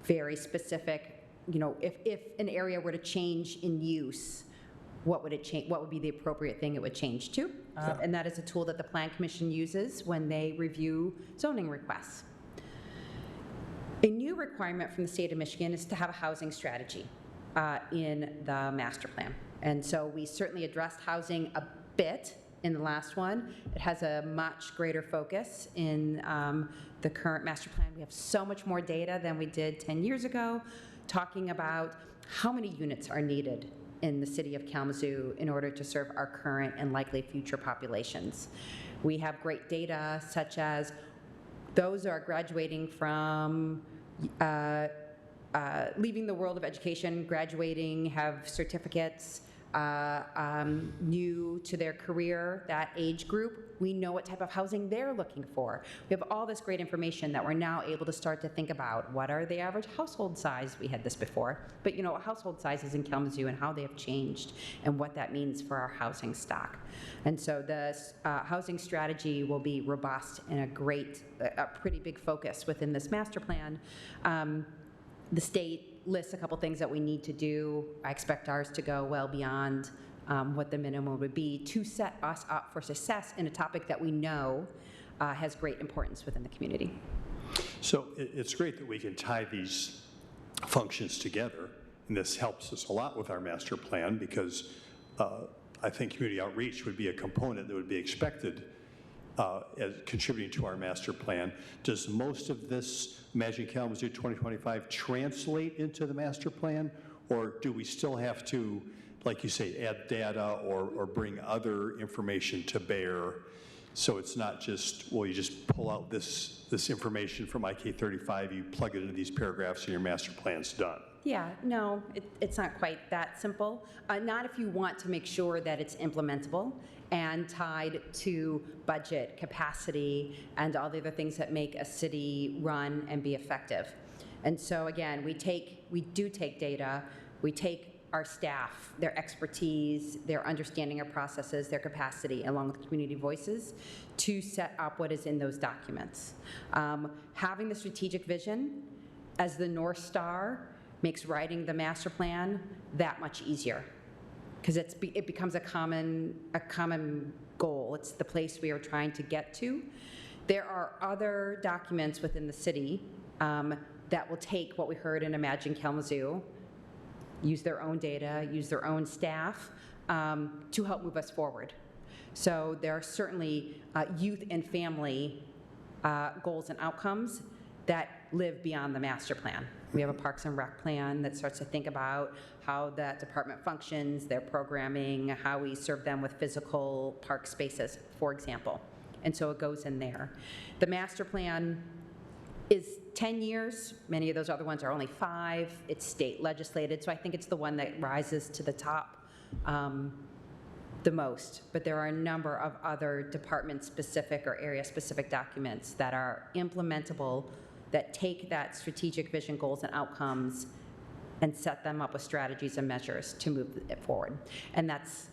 very specific, if an area were to change in use, what would it change? What would be the appropriate thing it would change to? And that is a tool that the Plan Commission uses when they review zoning requests. A new requirement from the state of Michigan is to have a housing strategy in the master plan. And so we certainly addressed housing a bit in the last one. It has a much greater focus in the current master plan. We have so much more data than we did 10 years ago, talking about how many units are needed in the city of Kalamazoo in order to serve our current and likely future populations. We have great data such as those are graduating from leaving the world of education, graduating, have certificates, new to their career, that age group. We know what type of housing they're looking for. We have all this great information that we're now able to start to think about. What are the average household size? We had this before, but you know, household sizes in Kalamazoo and how they have changed and what that means for our housing stock. And so the housing strategy will be robust and a pretty big focus within this master plan. The state lists a couple things that we need to do. I expect ours to go well beyond what the minimum would be to set us up for success in a topic that we know has great importance within the community. So it's great that we can tie these functions together, and this helps us a lot with our master plan because I think community outreach would be a component that would be expected as contributing to our master plan. Does most of this Imagine Kalamazoo 2025 translate into the master plan, or do we still have to, like you say, add data or bring other information to bear? So it's not just, well, you just pull out this information from IK35, you plug it into these paragraphs, and your master plan's done. Yeah, no, it's not quite that simple. Not if you want to make sure that it's implementable and tied to budget, capacity, and all the other things that make a city run and be effective. And so again, we do take data, we take our staff, their expertise, their understanding of processes, their capacity, along with community voices, to set up what is in those documents. Having the strategic vision as the North Star makes writing the master plan that much easier, because it becomes a common goal. It's the place we are trying to get to. There are other documents within the city that will take what we heard in Imagine Kalamazoo, use their own data, use their own staff to help move us forward. So there are certainly youth and family goals and outcomes that live beyond the master plan. We have a Parks and Rec plan that starts to think about how that department functions, their programming, how we serve them with physical park spaces, for example. And so it goes in there. The master plan is 10 years. Many of those other ones are only 5. It's state legislated, so I think it's the one that rises to the top the most. But there are a number of other department-specific or area-specific documents that are implementable, that take that strategic vision, goals, and outcomes and set them up with strategies and measures to move it forward. And that's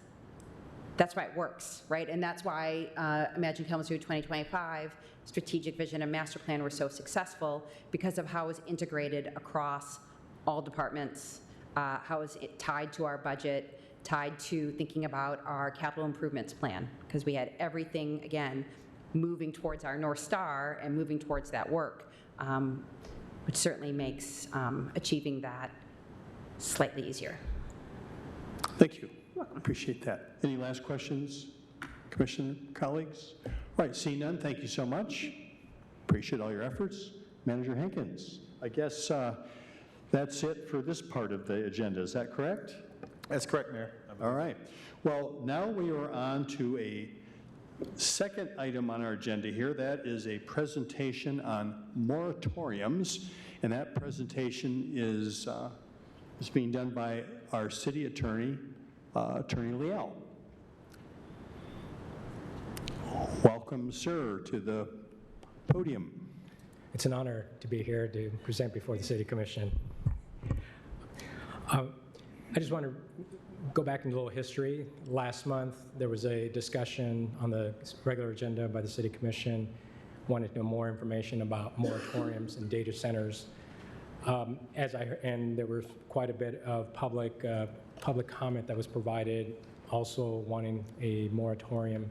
why it works, right? And that's why Imagine Kalamazoo 2025, strategic vision and master plan were so successful, because of how it was integrated across all departments, how is it tied to our budget, tied to thinking about our capital improvements plan, because we had everything, again, moving towards our North Star and moving towards that work, which certainly makes achieving that slightly easier. Thank you. Appreciate that. Any last questions, Commissioner, colleagues? All right, seeing none, thank you so much. Appreciate all your efforts. Manager Hankins, I guess that's it for this part of the agenda. Is that correct? That's correct, Mayor. All right. Well, now we are on to a second item on our agenda here. That is a presentation on moratoriums, and that presentation is being done by our city attorney, Attorney Leal. Welcome, sir, to the podium. It's an honor to be here to present before the City Commission. I just want to go back into a little history. Last month, there was a discussion on the regular agenda by the City Commission, wanted to know more information about moratoriums and data centers. And there was quite a bit of public public comment that was provided, also wanting a moratorium.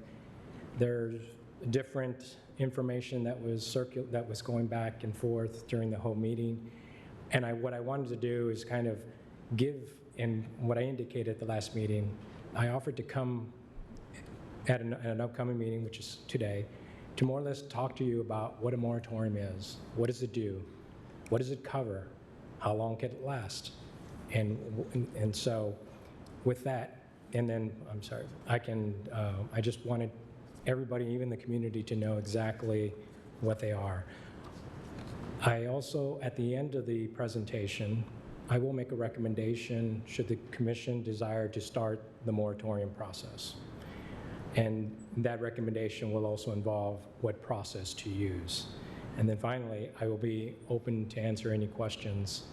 There's different information that was going back and forth during the whole meeting. And what I wanted to do is kind of give, and what I indicated at the last meeting, I offered to come at an upcoming meeting, which is today, to more or less talk to you about what a moratorium is. What does it do? What does it cover? How long can it last? And so with that, and then, I'm sorry, I just wanted everybody, even the community, to know exactly what they are. I also, at the end of the presentation, I will make a recommendation should the commission desire to start the moratorium process. And that recommendation will also involve what process to use. And then finally, I will be open to answer any questions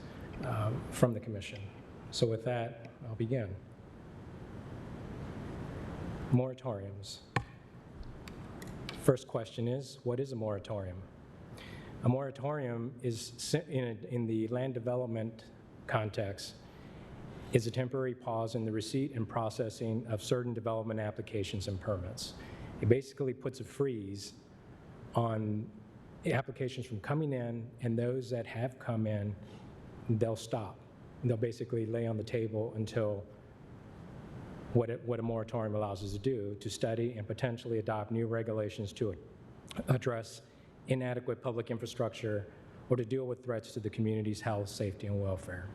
from the commission. So with that, I'll begin. Moratoriums. First question is, what is a moratorium? A moratorium is, in the land development context, is a temporary pause in the receipt and processing of certain development applications and permits. It basically puts a freeze on applications from coming in, and those that have come in, they'll stop. They'll basically lay on the table until what a moratorium allows us to do, to study and potentially adopt new regulations to address inadequate public infrastructure or to deal with threats to the community's health, safety, and welfare.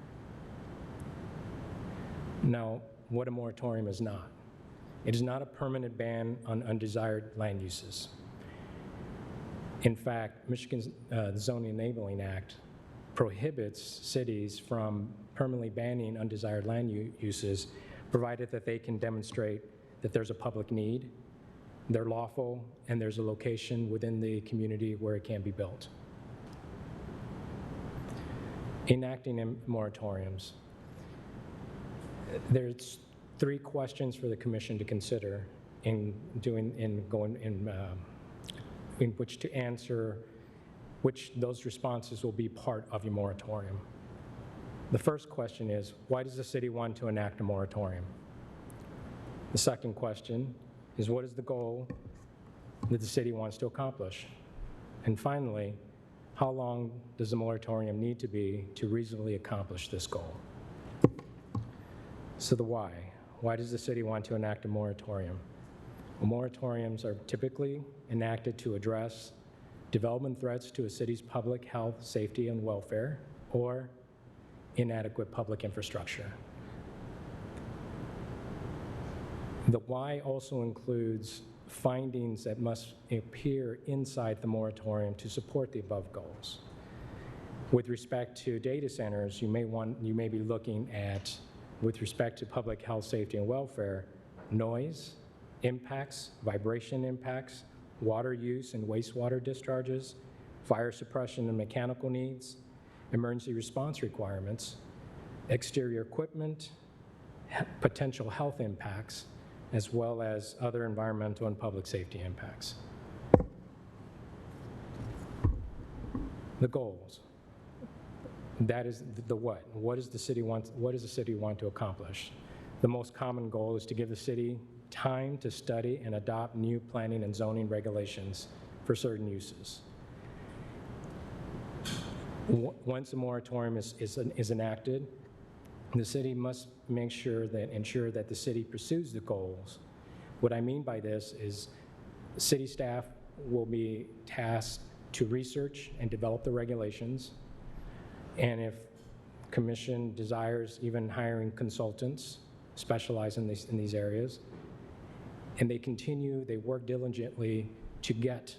Now, what a moratorium is not. It is not a permanent ban on undesired land uses. In fact, Michigan's Zoning Enabling Act prohibits cities from permanently banning undesired land uses, provided that they can demonstrate that there's a public need, they're lawful, and there's a location within the community where it can be built. Enacting moratoriums. There's 3 questions for the commission to consider in which to answer which those responses will be part of your moratorium. The first question is, why does the city want to enact a moratorium? The second question is, what is the goal that the city wants to accomplish? And finally, how long does the moratorium need to be to reasonably accomplish this goal? So the why. Why does the city want to enact a moratorium? Well, moratoriums are typically enacted to address development threats to a city's public health, safety, and welfare, or inadequate public infrastructure. The why also includes findings that must appear inside the moratorium to support the above goals. With respect to data centers, you may be looking at, with respect to public health, safety, and welfare, noise impacts, vibration impacts, water use and wastewater discharges, fire suppression and mechanical needs, emergency response requirements, exterior equipment, potential health impacts, as well as other environmental and public safety impacts. The goals. That is the what. What does the city want to accomplish? The most common goal is to give the city time to study and adopt new planning and zoning regulations for certain uses. Once a moratorium is enacted, the city must ensure that the city pursues the goals. What I mean by this is city staff will be tasked to research and develop the regulations, and if commission desires, even hiring consultants specialize in these areas, and they work diligently to get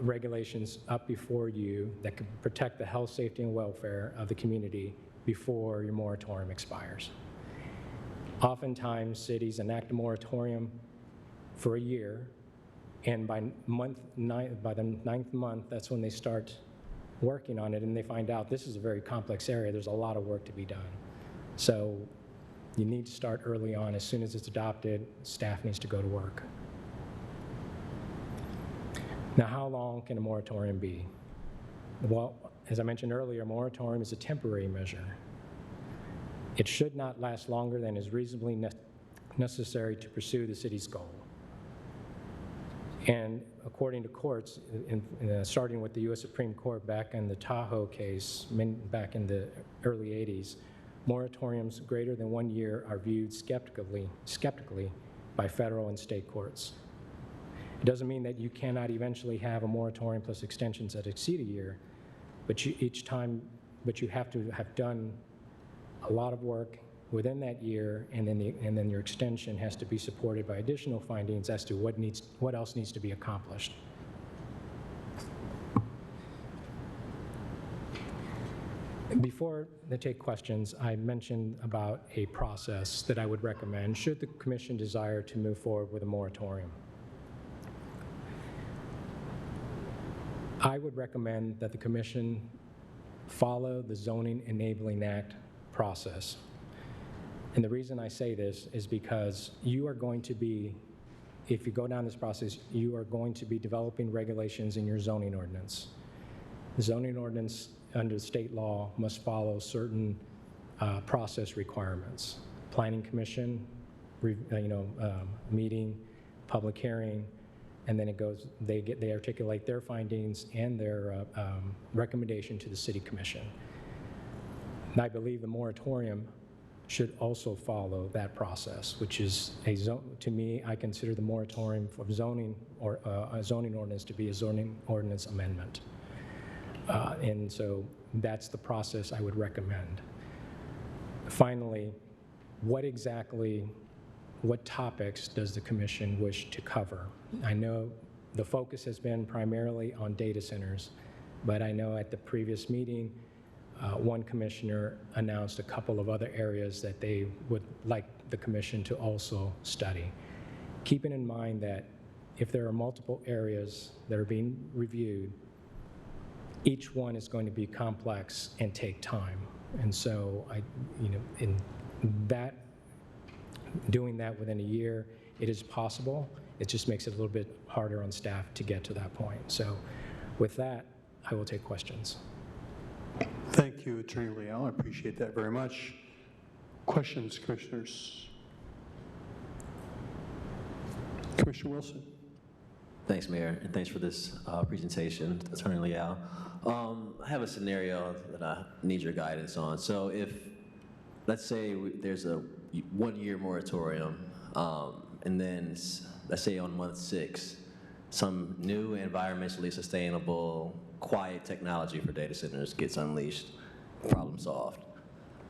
regulations up before you that can protect the health, safety, and welfare of the community before your moratorium expires. Oftentimes, cities enact a moratorium for a year, and by the 9th month, that's when they start working on it, and they find out this is a very complex area. There's a lot of work to be done. So you need to start early on. As soon as it's adopted, staff needs to go to work. Now, how long can a moratorium be? Well, as I mentioned earlier, a moratorium is a temporary measure. It should not last longer than is reasonably necessary to pursue the city's goal. And according to courts, starting with the U.S. Supreme Court back in the Tahoe case, back in the early 80s, moratoriums greater than 1 year are viewed skeptically by federal and state courts. It doesn't mean that you cannot eventually have a moratorium plus extensions that exceed a year, but you have to have done a lot of work within that year, and then your extension has to be supported by additional findings as to what else needs to be accomplished. Before they take questions, I mentioned about a process that I would recommend should the commission desire to move forward with a moratorium. I would recommend that the commission follow the Zoning Enabling Act process. And the reason I say this is because you are going to be, if you go down this process, you are going to be developing regulations in your zoning ordinance. The zoning ordinance under state law must follow certain process requirements. Planning commission, meeting, public hearing, and then it goes, they articulate their findings and their recommendation to the city commission. And I believe the moratorium should also follow that process, which is to me, I consider the moratorium for zoning or a zoning ordinance to be a zoning ordinance amendment. And so that's the process I would recommend. Finally, what topics does the commission wish to cover? I know the focus has been primarily on data centers, but I know at the previous meeting, one commissioner announced a couple of other areas that they would like the commission to also study. Keeping in mind that if there are multiple areas that are being reviewed, each one is going to be complex and take time. And so doing that within a year, it is possible. It just makes it a little bit harder on staff to get to that point. So with that, I will take questions. Thank you, Attorney Leal. I appreciate that very much. Questions, commissioners? Commissioner Wilson. Thanks, Mayor, and thanks for this presentation, Attorney Leal. I have a scenario that I need your guidance on. So if, let's say there's a 1-year moratorium, and then let's say on month 6, some new environmentally sustainable, quiet technology for data centers gets unleashed, problem solved.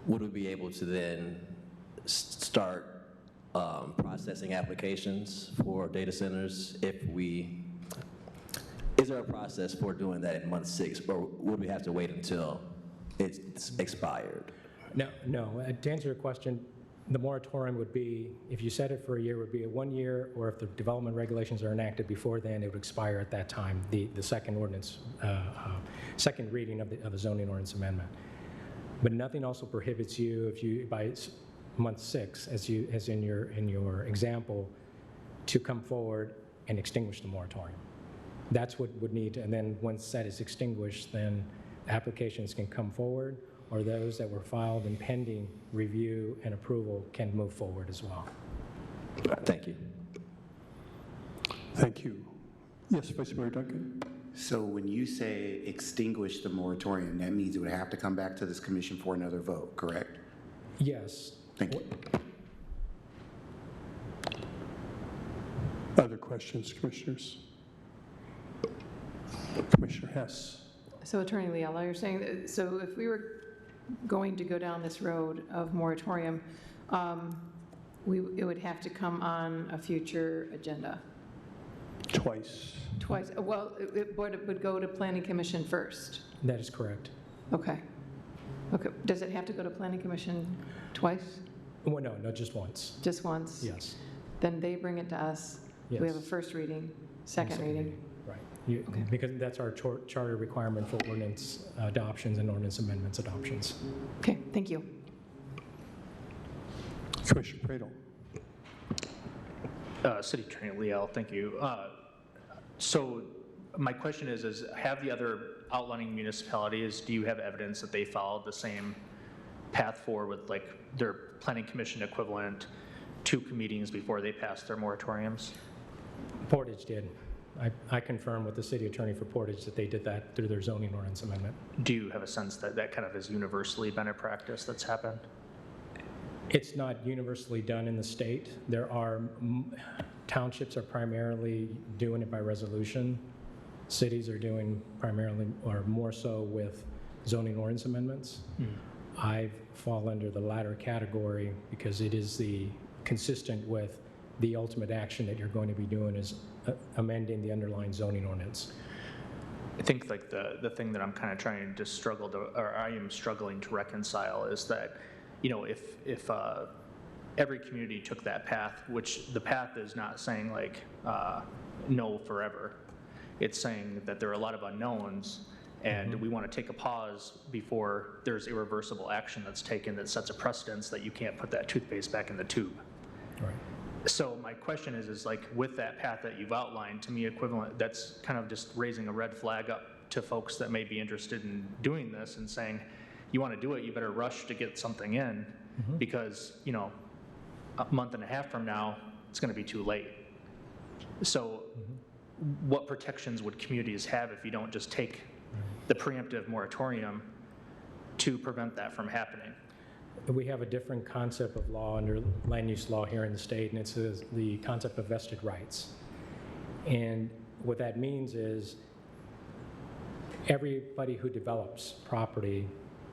Would we be able to then start processing applications for data centers is there a process for doing that in month 6, or would we have to wait until it's expired? No. To answer your question, the moratorium would be, if you set it for a year, would be a 1 year, or if the development regulations are enacted before then, it would expire at that time, the second ordinance, second reading of the zoning ordinance amendment. But nothing also prohibits you, if you, by month 6, as in your example, to come forward and extinguish the moratorium. That's what would need to, and then once that is extinguished, then applications can come forward, or those that were filed and pending review and approval can move forward as well. Thank you. Thank you. Yes, Vice Mayor Duncan. So when you say extinguish the moratorium, that means it would have to come back to this commission for another vote, correct? Yes. Thank you. Other questions, commissioners? Commissioner Hess. So Attorney Leal, you're saying, so if we were going to go down this road of moratorium, it would have to come on a future agenda? Twice. Twice. Well, it would go to Planning Commission first? That is correct. Okay. Does it have to go to Planning Commission twice? Well, no, just once. Just once? Yes. Then they bring it to us. Yes. We have a first reading, second reading. Right. Because that's our charter requirement for ordinance adoptions and ordinance amendments adoptions. Okay, thank you. Commissioner Pradel. City Attorney Leal, thank you. So my question is have the other outlining municipalities, do you have evidence that they followed the same path forward with like their planning commission equivalent 2 meetings before they passed their moratoriums? Portage did. I confirmed with the city attorney for Portage that they did that through their zoning ordinance amendment. Do you have a sense that that kind of has universally been a practice that's happened? It's not universally done in the state. There are, townships are primarily doing it by resolution. Cities are doing primarily, or more so, with zoning ordinance amendments. I fall under the latter category because it is consistent with the ultimate action that you're going to be doing is amending the underlying zoning ordinance. I think like the thing that I'm kind of trying to or I am struggling to reconcile is that, you know, if every community took that path, which the path is not saying like no forever, it's saying that there are a lot of unknowns, and we want to take a pause before there's irreversible action that's taken that sets a precedence that you can't put that toothpaste back in the tube. Right. So my question is like with that path that you've outlined, to me equivalent, that's kind of just raising a red flag up to folks that may be interested in doing this and saying, you want to do it, you better rush to get something in because, you know, a month and a half from now, it's going to be too late. So what protections would communities have if you don't just take the preemptive moratorium to prevent that from happening? We have a different concept of law under land use law here in the state, and it's the concept of vested rights. And what that means is everybody who develops property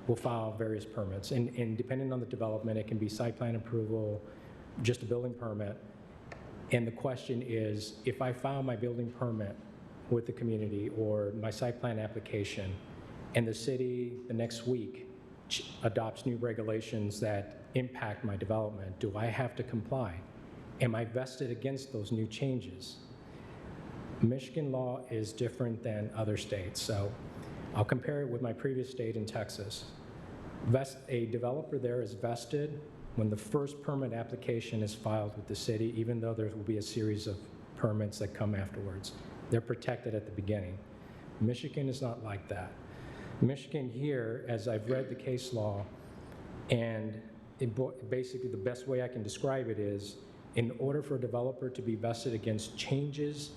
will file various permits. And depending on the development, it can be site plan approval, just a building permit. And the question is, if I file my building permit with the community or my site plan application, and the city the next week adopts new regulations that impact my development, do I have to comply? Am I vested against those new changes? Michigan law is different than other states, so I'll compare it with my previous state in Texas. A developer there is vested when the first permit application is filed with the city, even though there will be a series of permits that come afterwards. They're protected at the beginning. Michigan is not like that. Michigan here, as I've read the case law, and basically the best way I can describe it is, in order for a developer to be vested against changes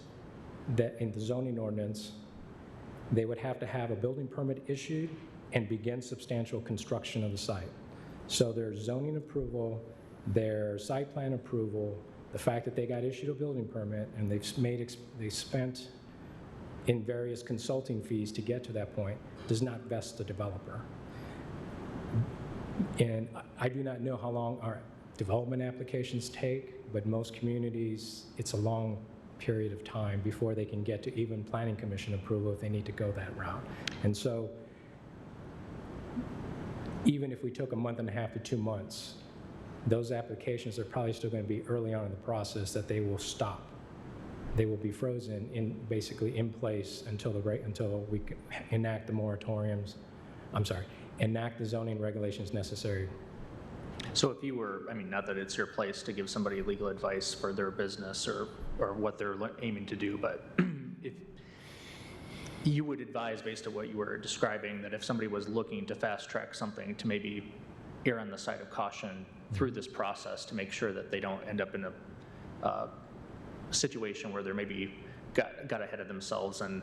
that in the zoning ordinance, they would have to have a building permit issued and begin substantial construction of the site. So their zoning approval, their site plan approval, the fact that they got issued a building permit and they spent in various consulting fees to get to that point does not vest the developer. And I do not know how long our development applications take, but most communities, it's a long period of time before they can get to even planning commission approval if they need to go that route. And so even if we took a month and a half to 2 months, those applications are probably still going to be early on in the process that they will stop. They will be frozen basically in place until we enact the moratoriums. Enact the zoning regulations necessary. So if you were, I mean, not that it's your place to give somebody legal advice for their business or what they're aiming to do, but if you would advise, based on what you were describing, that if somebody was looking to fast track something, to maybe err on the side of caution through this process to make sure that they don't end up in a situation where they're maybe got ahead of themselves and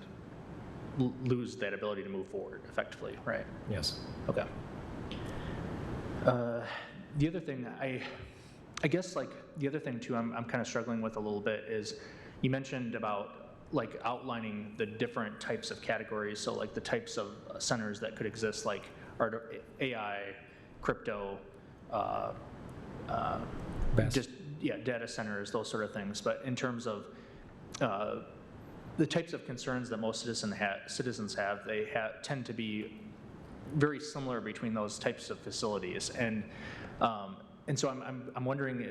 lose that ability to move forward effectively, right? Yes. Okay. The other thing, I guess like the other thing too, I'm kind of struggling with a little bit is you mentioned about like outlining the different types of categories. So like the types of centers that could exist, like AI, crypto, data centers, those sort of things. But in terms of the types of concerns that most citizens have, they tend to be very similar between those types of facilities. And so I'm wondering,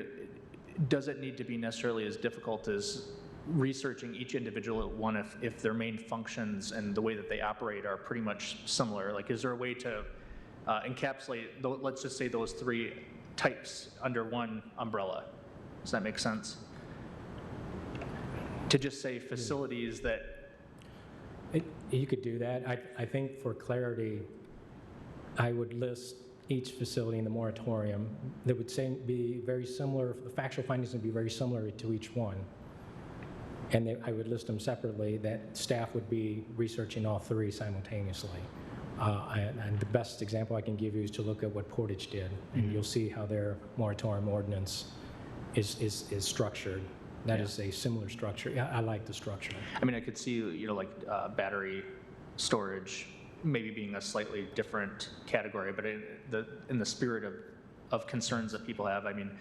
does it need to be necessarily as difficult as researching each individual one if their main functions and the way that they operate are pretty much similar? Like, is there a way to encapsulate, let's just say, those 3 types under one umbrella? Does that make sense? To just say facilities that... You could do that. I think for clarity, I would list each facility in the moratorium that would be very similar, the factual findings would be very similar to each one. And I would list them separately, that staff would be researching all three simultaneously. And the best example I can give you is to look at what Portage did, and you'll see how their moratorium ordinance is structured. That is a similar structure. Yeah, I like the structure. I mean, I could see, like battery storage maybe being a slightly different category, but in the spirit of concerns that people have, I mean,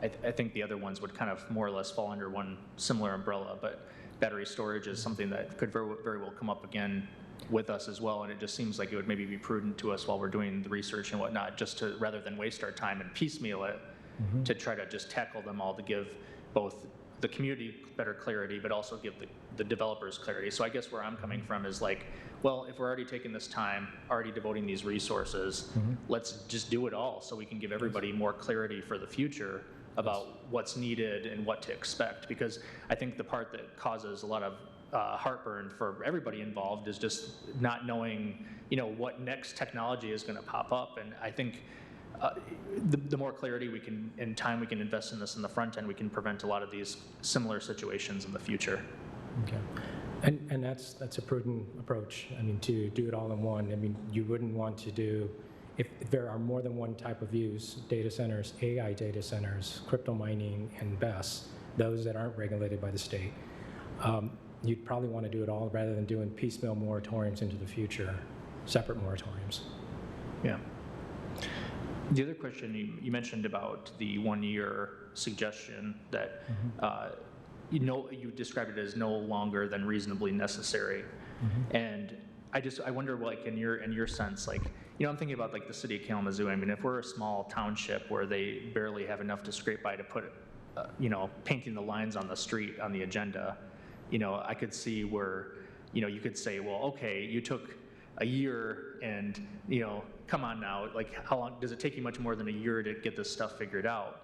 I think the other ones would kind of more or less fall under one similar umbrella, but battery storage is something that could very well come up again with us as well, and it just seems like it would maybe be prudent to us while we're doing the research and whatnot, just to, rather than waste our time and piecemeal it, to try to just tackle them all to give both the community better clarity, but also give the developers clarity. So I guess where I'm coming from is like, well, if we're already taking this time, already devoting these resources, let's just do it all so we can give everybody more clarity for the future about what's needed and what to expect. Because I think the part that causes a lot of heartburn for everybody involved is just not knowing, what next technology is going to pop up. And I think the more clarity we can and time we can invest in this in the front end, we can prevent a lot of these similar situations in the future. Okay. And that's a prudent approach. I mean, to do it all in one. I mean, you wouldn't want to do, if there are more than one type of use, data centers, AI data centers, crypto mining, and BESS, those that aren't regulated by the state, you'd probably want to do it all rather than doing piecemeal moratoriums into the future, separate moratoriums. Yeah. The other question you mentioned about the 1 year suggestion that you described it as no longer than reasonably necessary, and I wonder, like in your sense, like I'm thinking about like the city of Kalamazoo. I mean, if we're a small township where they barely have enough to scrape by to put painting the lines on the street on the agenda, I could see where you could say, well, okay, you took a year and come on now, like how long does it take you? Much more than a year to get this stuff figured out.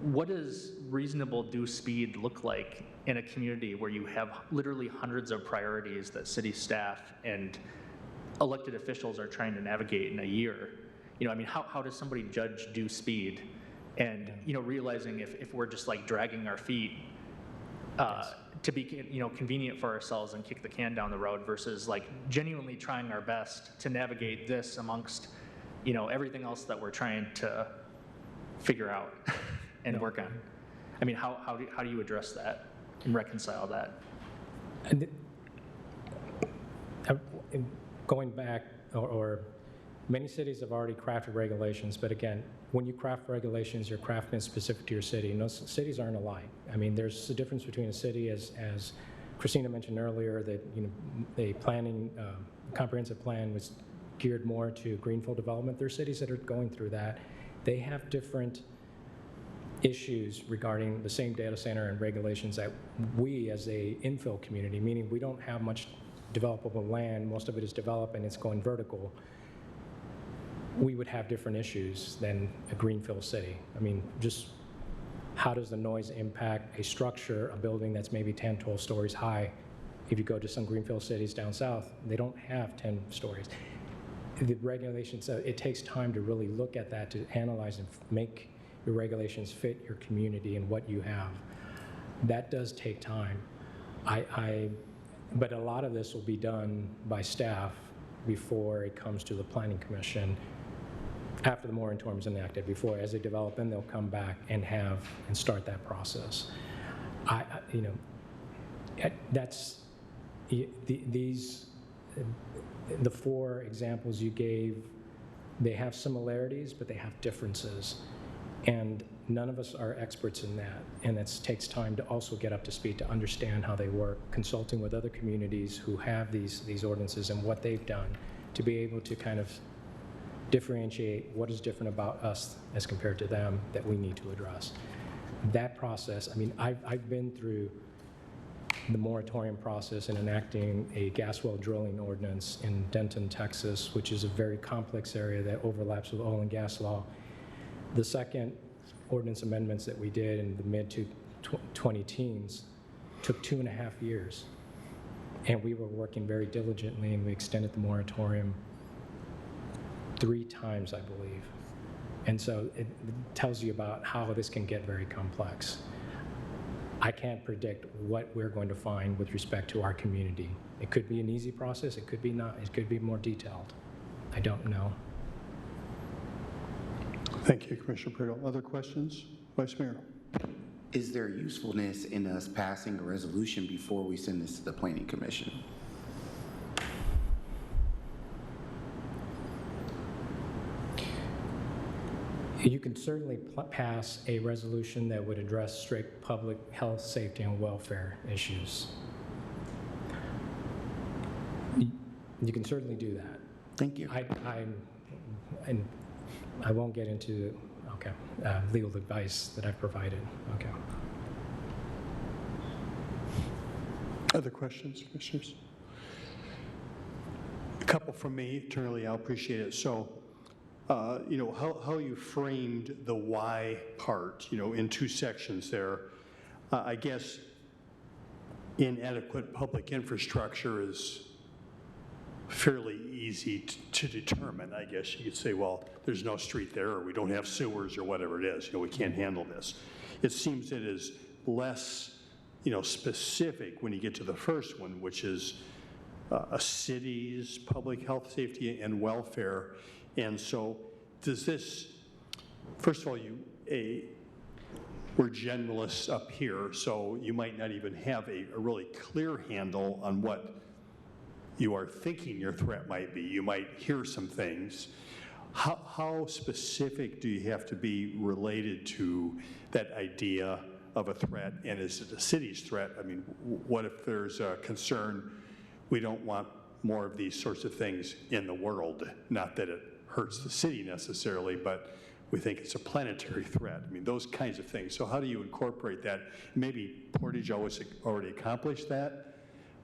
What does reasonable due speed look like in a community where you have literally hundreds of priorities that city staff and elected officials are trying to navigate in a year? I mean, how does somebody judge due speed? And realizing if we're just like dragging our feet to be convenient for ourselves and kick the can down the road versus like genuinely trying our best to navigate this amongst everything else that we're trying to figure out and work on. I mean, how do you address that and reconcile that? And going back, or many cities have already crafted regulations, but again, when you craft regulations, you're crafting it specific to your city. And those cities aren't alike. I mean, there's a difference between a city, as Christina mentioned earlier, that the planning, comprehensive plan was geared more to greenfield development. There are cities that are going through that. They have different issues regarding the same data center and regulations that we as a infill community, meaning we don't have much developable land, most of it is developed and it's going vertical, we would have different issues than a greenfield city. I mean, just how does the noise impact a structure, a building that's maybe 10, 12 stories high? If you go to some greenfield cities down south, they don't have 10 stories. The regulations, it takes time to really look at that, to analyze and make your regulations fit your community and what you have. That does take time. But a lot of this will be done by staff before it comes to the Planning Commission, after the moratorium is enacted. Before, as they develop them, they'll come back and start that process. That's the four examples you gave. They have similarities, but they have differences. And none of us are experts in that. And it takes time to also get up to speed to understand how they work, consulting with other communities who have these ordinances and what they've done, to be able to kind of differentiate what is different about us as compared to them that we need to address. That process, I mean, I've been through the moratorium process in enacting a gas well drilling ordinance in Denton, Texas, which is a very complex area that overlaps with oil and gas law. The second ordinance amendments that we did in the mid-2010s took 2.5 years. And we were working very diligently, and we extended the moratorium 3 times, I believe. And so it tells you about how this can get very complex. I can't predict what we're going to find with respect to our community. It could be an easy process, it could be not, it could be more detailed. I don't know. Thank you, Commissioner Priddle. Other questions? Vice Mayor. Is there usefulness in us passing a resolution before we send this to the Planning Commission? You can certainly pass a resolution that would address strict public health, safety, and welfare issues. You can certainly do that. Thank you. And I won't get into legal advice that I've provided. Okay. Other questions, commissioners? A couple from me, Attorney, I appreciate it. So, you know, how you framed the why part, you know, in 2 sections there, I guess inadequate public infrastructure is fairly easy to determine. I guess you could say, well, there's no street there, or we don't have sewers, or whatever it is. You know, we can't handle this. It seems it is less, you know, specific when you get to the first one, which is a city's public health, safety, and welfare. And so, does this? First of all, we're generalists up here, so you might not even have a really clear handle on what you are thinking your threat might be. You might hear some things. How specific do you have to be related to that idea of a threat, and is it a city's threat? I mean, what if there's a concern, we don't want more of these sorts of things in the world? Not that it hurts the city necessarily, but we think it's a planetary threat. I mean, those kinds of things. So how do you incorporate that? Maybe Portage already accomplished that,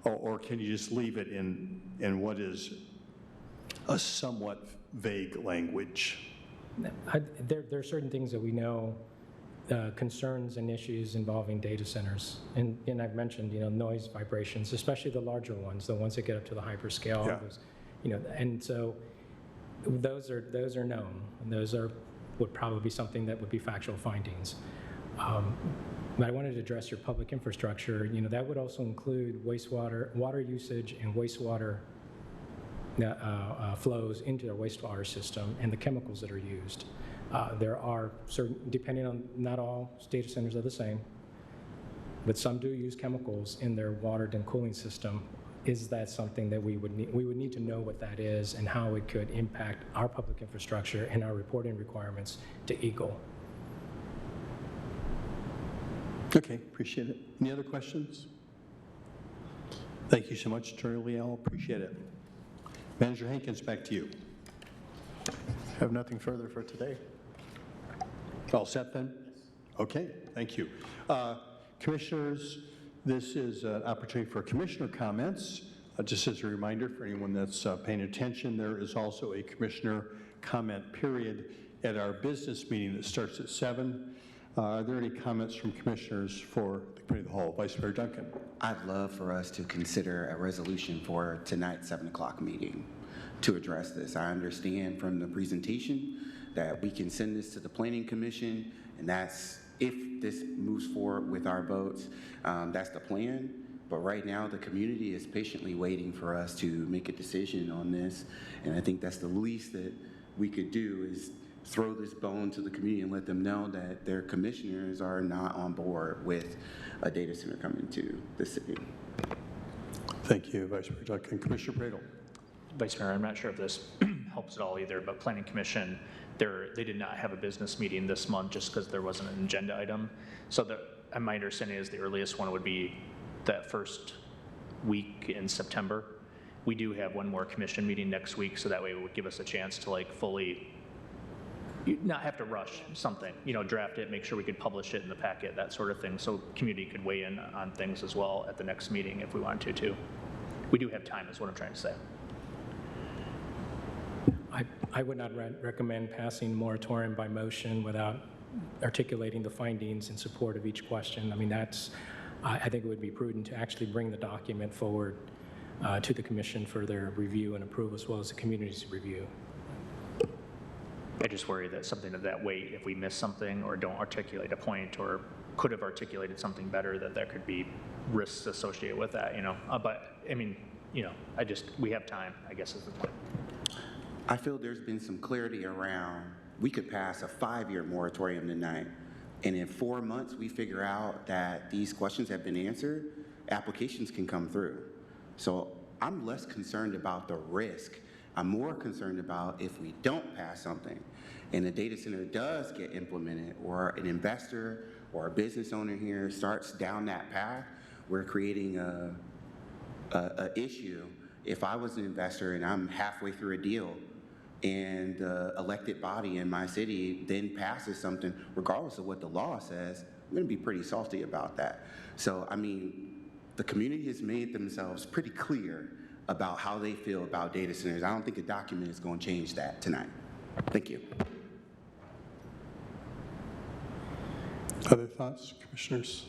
or can you just leave it in what is a somewhat vague language? There are certain things that we know, concerns and issues involving data centers. And I've mentioned, you know, noise vibrations, especially the larger ones, the ones that get up to the hyperscale. Yeah. You know, and so those are known, and would probably be something that would be factual findings. But I wanted to address your public infrastructure. You know, that would also include wastewater, water usage, and wastewater flows into their wastewater system, and the chemicals that are used. There are certain, depending on, not all data centers are the same, but some do use chemicals in their water and cooling system. Is that something that we would need to know what that is and how it could impact our public infrastructure and our reporting requirements to EGLE? Okay, appreciate it. Any other questions? Thank you so much, Attorney Leal. Appreciate it. Manager Hankins, back to you. Have nothing further for today. All set then? Okay, thank you. Commissioners, this is an opportunity for commissioner comments. Just as a reminder for anyone that's paying attention, there is also a commissioner comment period at our business meeting that starts at 7. Are there any comments from commissioners for the Committee of the Whole? Vice Mayor Duncan. I'd love for us to consider a resolution for tonight's 7 o'clock meeting to address this. I understand from the presentation that we can send this to the Planning Commission, and that's, if this moves forward with our votes, that's the plan. But right now, the community is patiently waiting for us to make a decision on this, and I think that's the least that we could do is throw this bone to the community and let them know that their commissioners are not on board with a data center coming to the city. Thank you, Vice Mayor Duncan. Commissioner Bradel. Vice Mayor, I'm not sure if this helps at all either, but Planning Commission, they did not have a business meeting this month just because there wasn't an agenda item. So my understanding is the earliest one would be that first week in September. We do have one more commission meeting next week, so that way it would give us a chance to like fully not have to rush something, you know, draft it, make sure we could publish it in the packet, that sort of thing, so community could weigh in on things as well at the next meeting if we wanted to too. We do have time is what I'm trying to say. I would not recommend passing moratorium by motion without articulating the findings in support of each question. I mean, I think it would be prudent to actually bring the document forward to the commission for their review and approval, as well as the community's review. I just worry that something of that weight, if we miss something or don't articulate a point or could have articulated something better, that could be risks associated with that, But, I mean, we have time, I guess is the point. I feel there's been some clarity around, we could pass a 5-year moratorium tonight, and in 4 months, we figure out that these questions have been answered, applications can come through. So I'm less concerned about the risk. I'm more concerned about if we don't pass something and the data center does get implemented, or an investor or a business owner here starts down that path, we're creating a issue. If I was an investor and I'm halfway through a deal and the elected body in my city then passes something, regardless of what the law says, I'm going to be pretty salty about that. So, I mean, the community has made themselves pretty clear about how they feel about data centers. I don't think a document is going to change that tonight. Thank you. Other thoughts, commissioners?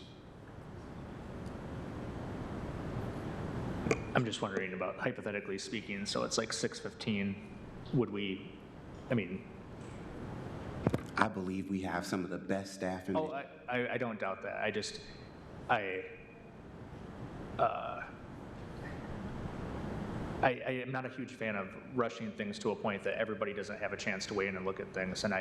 I'm just wondering about, hypothetically speaking, so it's like 6:15, would we, I believe we have some of the best staff in Oh, I don't doubt that. I am not a huge fan of rushing things to a point that everybody doesn't have a chance to weigh in and look at things, and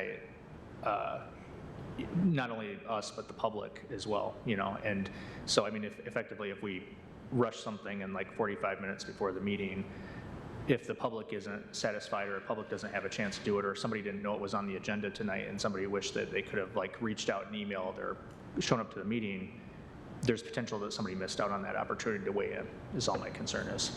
not only us, but the public as well, and so, effectively, if we rush something in like 45 minutes before the meeting, if the public isn't satisfied or the public doesn't have a chance to do it, or somebody didn't know it was on the agenda tonight and somebody wished that they could have reached out and emailed or shown up to the meeting, there's potential that somebody missed out on that opportunity to weigh in, is all my concern is.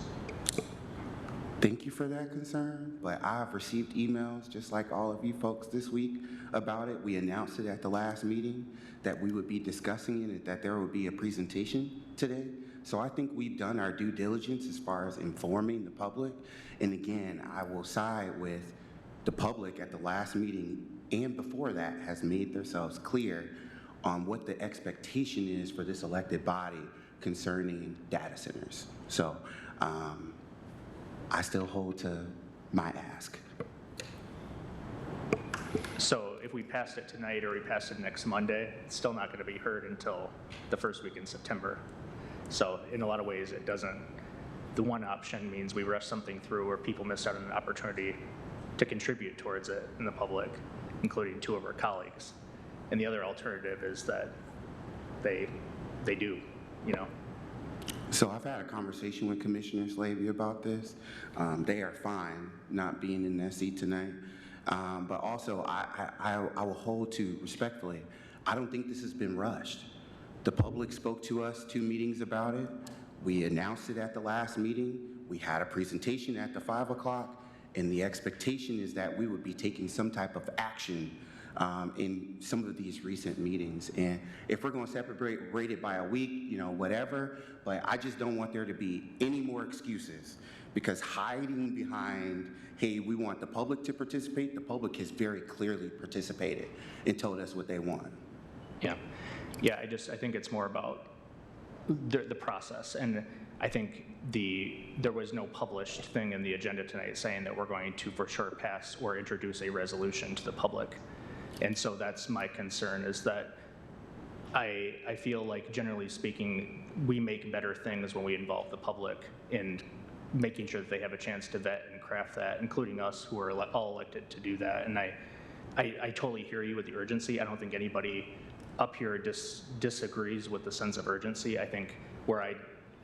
Thank you for that concern, but I've received emails just like all of you folks this week about it. We announced it at the last meeting that we would be discussing it and that there would be a presentation today. So I think we've done our due diligence as far as informing the public. And again, I will side with the public at the last meeting and before that has made themselves clear on what the expectation is for this elected body concerning data centers. So I still hold to my ask. So if we passed it tonight or we passed it next Monday, it's still not going to be heard until the first week in September. So in a lot of ways, it doesn't, the one option means we rush something through where people miss out on an opportunity to contribute towards it in the public, including 2 of our colleagues. And the other alternative is that they do, So I've had a conversation with Commissioner Slavey about this. They are fine not being in that seat tonight. But also, I will hold to respectfully, I don't think this has been rushed. The public spoke to us 2 meetings about it. We announced it at the last meeting. We had a presentation at the 5 o'clock, and the expectation is that we would be taking some type of action in some of these recent meetings. And if we're going to separate it by a week, whatever, but I just don't want there to be any more excuses, because hiding behind, hey, we want the public to participate, the public has very clearly participated and told us what they want. Yeah, I think it's more about the process, and I think there was no published thing in the agenda tonight saying that we're going to for sure pass or introduce a resolution to the public. And so that's my concern, is that I feel like, generally speaking, we make better things when we involve the public in making sure that they have a chance to vet and craft that, including us who are all elected to do that. And I totally hear you with the urgency. I don't think anybody up here disagrees with the sense of urgency. I think where I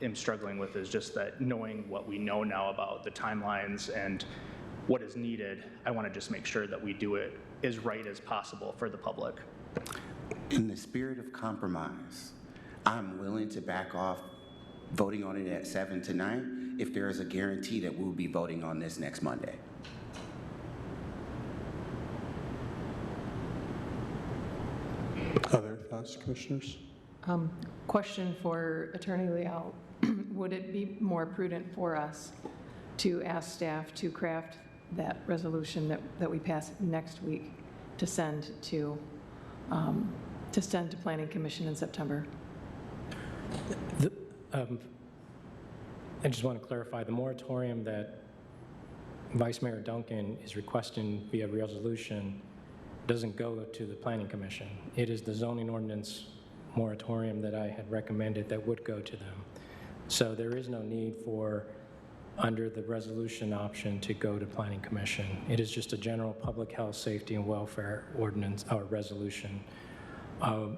am struggling with is just that, knowing what we know now about the timelines and what is needed, I want to just make sure that we do it as right as possible for the public. In the spirit of compromise, I'm willing to back off voting on it at 7 tonight if there is a guarantee that we'll be voting on this next Monday. Other thoughts, commissioners? Question for Attorney Leal. Would it be more prudent for us to ask staff to craft that resolution that we pass next week to send to Planning Commission in September? I just want to clarify, the moratorium that Vice Mayor Duncan is requesting via resolution doesn't go to the Planning Commission. It is the zoning ordinance moratorium that I had recommended that would go to them. So there is no need for, under the resolution option, to go to Planning Commission. It is just a general public health, safety, and welfare ordinance or resolution. At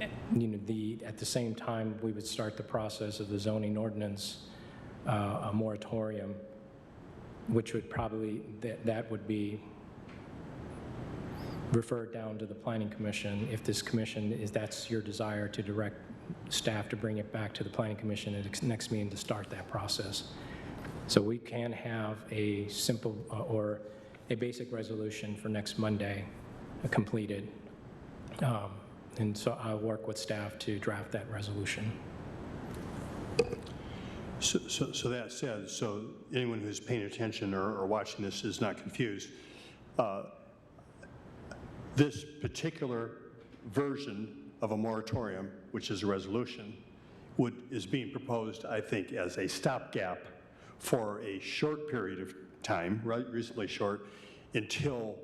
the same time, we would start the process of the zoning ordinance, a moratorium, which would probably, that would be referred down to the Planning Commission. If this commission that's your desire, to direct staff to bring it back to the Planning Commission at the next meeting to start that process. So we can have a simple or a basic resolution for next Monday completed. And so I'll work with staff to draft that resolution. So that said, so anyone who's paying attention or watching this is not confused. This particular version of a moratorium, which is a resolution, is being proposed, I think, as a stopgap for a short period of time, reasonably short, until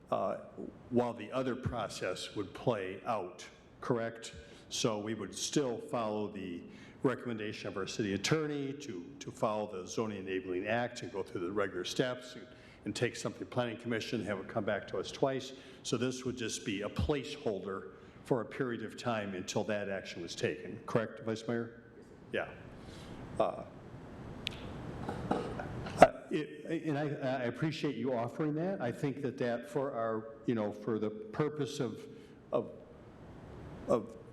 while the other process would play out, correct? So we would still follow the recommendation of our city attorney to follow the Zoning Enabling Act and go through the regular steps and take something to Planning Commission, have it come back to us twice. So this would just be a placeholder for a period of time until that action was taken, correct, Vice Mayor? Yeah. And I appreciate you offering that. I think that for our, for the purpose of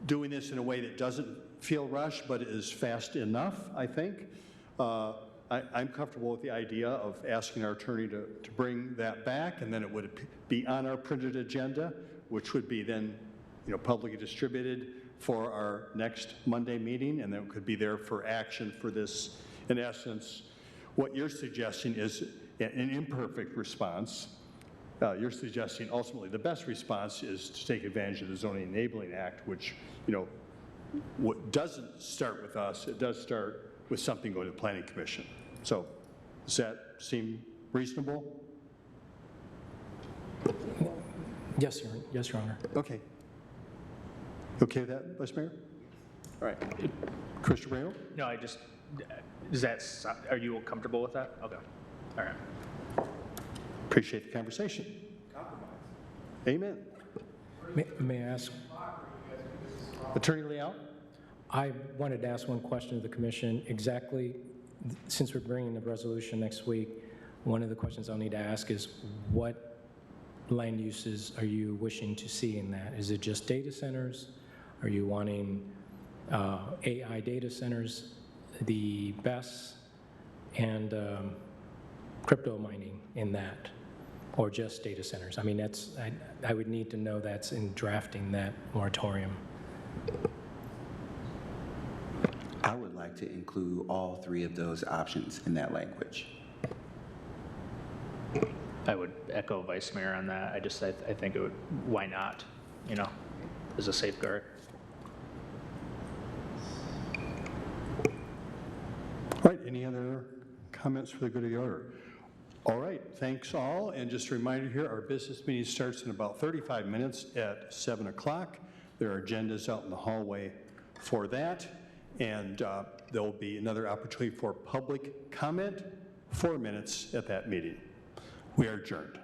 doing this in a way that doesn't feel rushed, but is fast enough, I think. I'm comfortable with the idea of asking our attorney to bring that back, and then it would be on our printed agenda, which would be then, publicly distributed for our next Monday meeting, and then it could be there for action for this. In essence, what you're suggesting is an imperfect response. You're suggesting ultimately the best response is to take advantage of the Zoning Enabling Act, which, what doesn't start with us, it does start with something going to the Planning Commission. So does that seem reasonable? Yes, Your Honor. Okay. Okay with that, Vice Mayor? All right. Commissioner Brano? No, are you comfortable with that? Okay. All right. Appreciate the conversation. Amen. May I ask? Attorney Leal? I wanted to ask one question of the commission. Exactly, since we're bringing the resolution next week, one of the questions I'll need to ask is what land uses are you wishing to see in that? Is it just data centers? Are you wanting AI data centers, the BESS, and crypto mining in that, or just data centers? I mean, I would need to know that's in drafting that moratorium. I would like to include all three of those options in that language. I would echo Vice Mayor on that. I think it would, why not, as a safeguard. All right, any other comments for the good of the order? All right, thanks all. And just a reminder here, our business meeting starts in about 35 minutes at 7 o'clock. There are agendas out in the hallway for that. And there will be another opportunity for public comment, 4 minutes at that meeting. We are adjourned.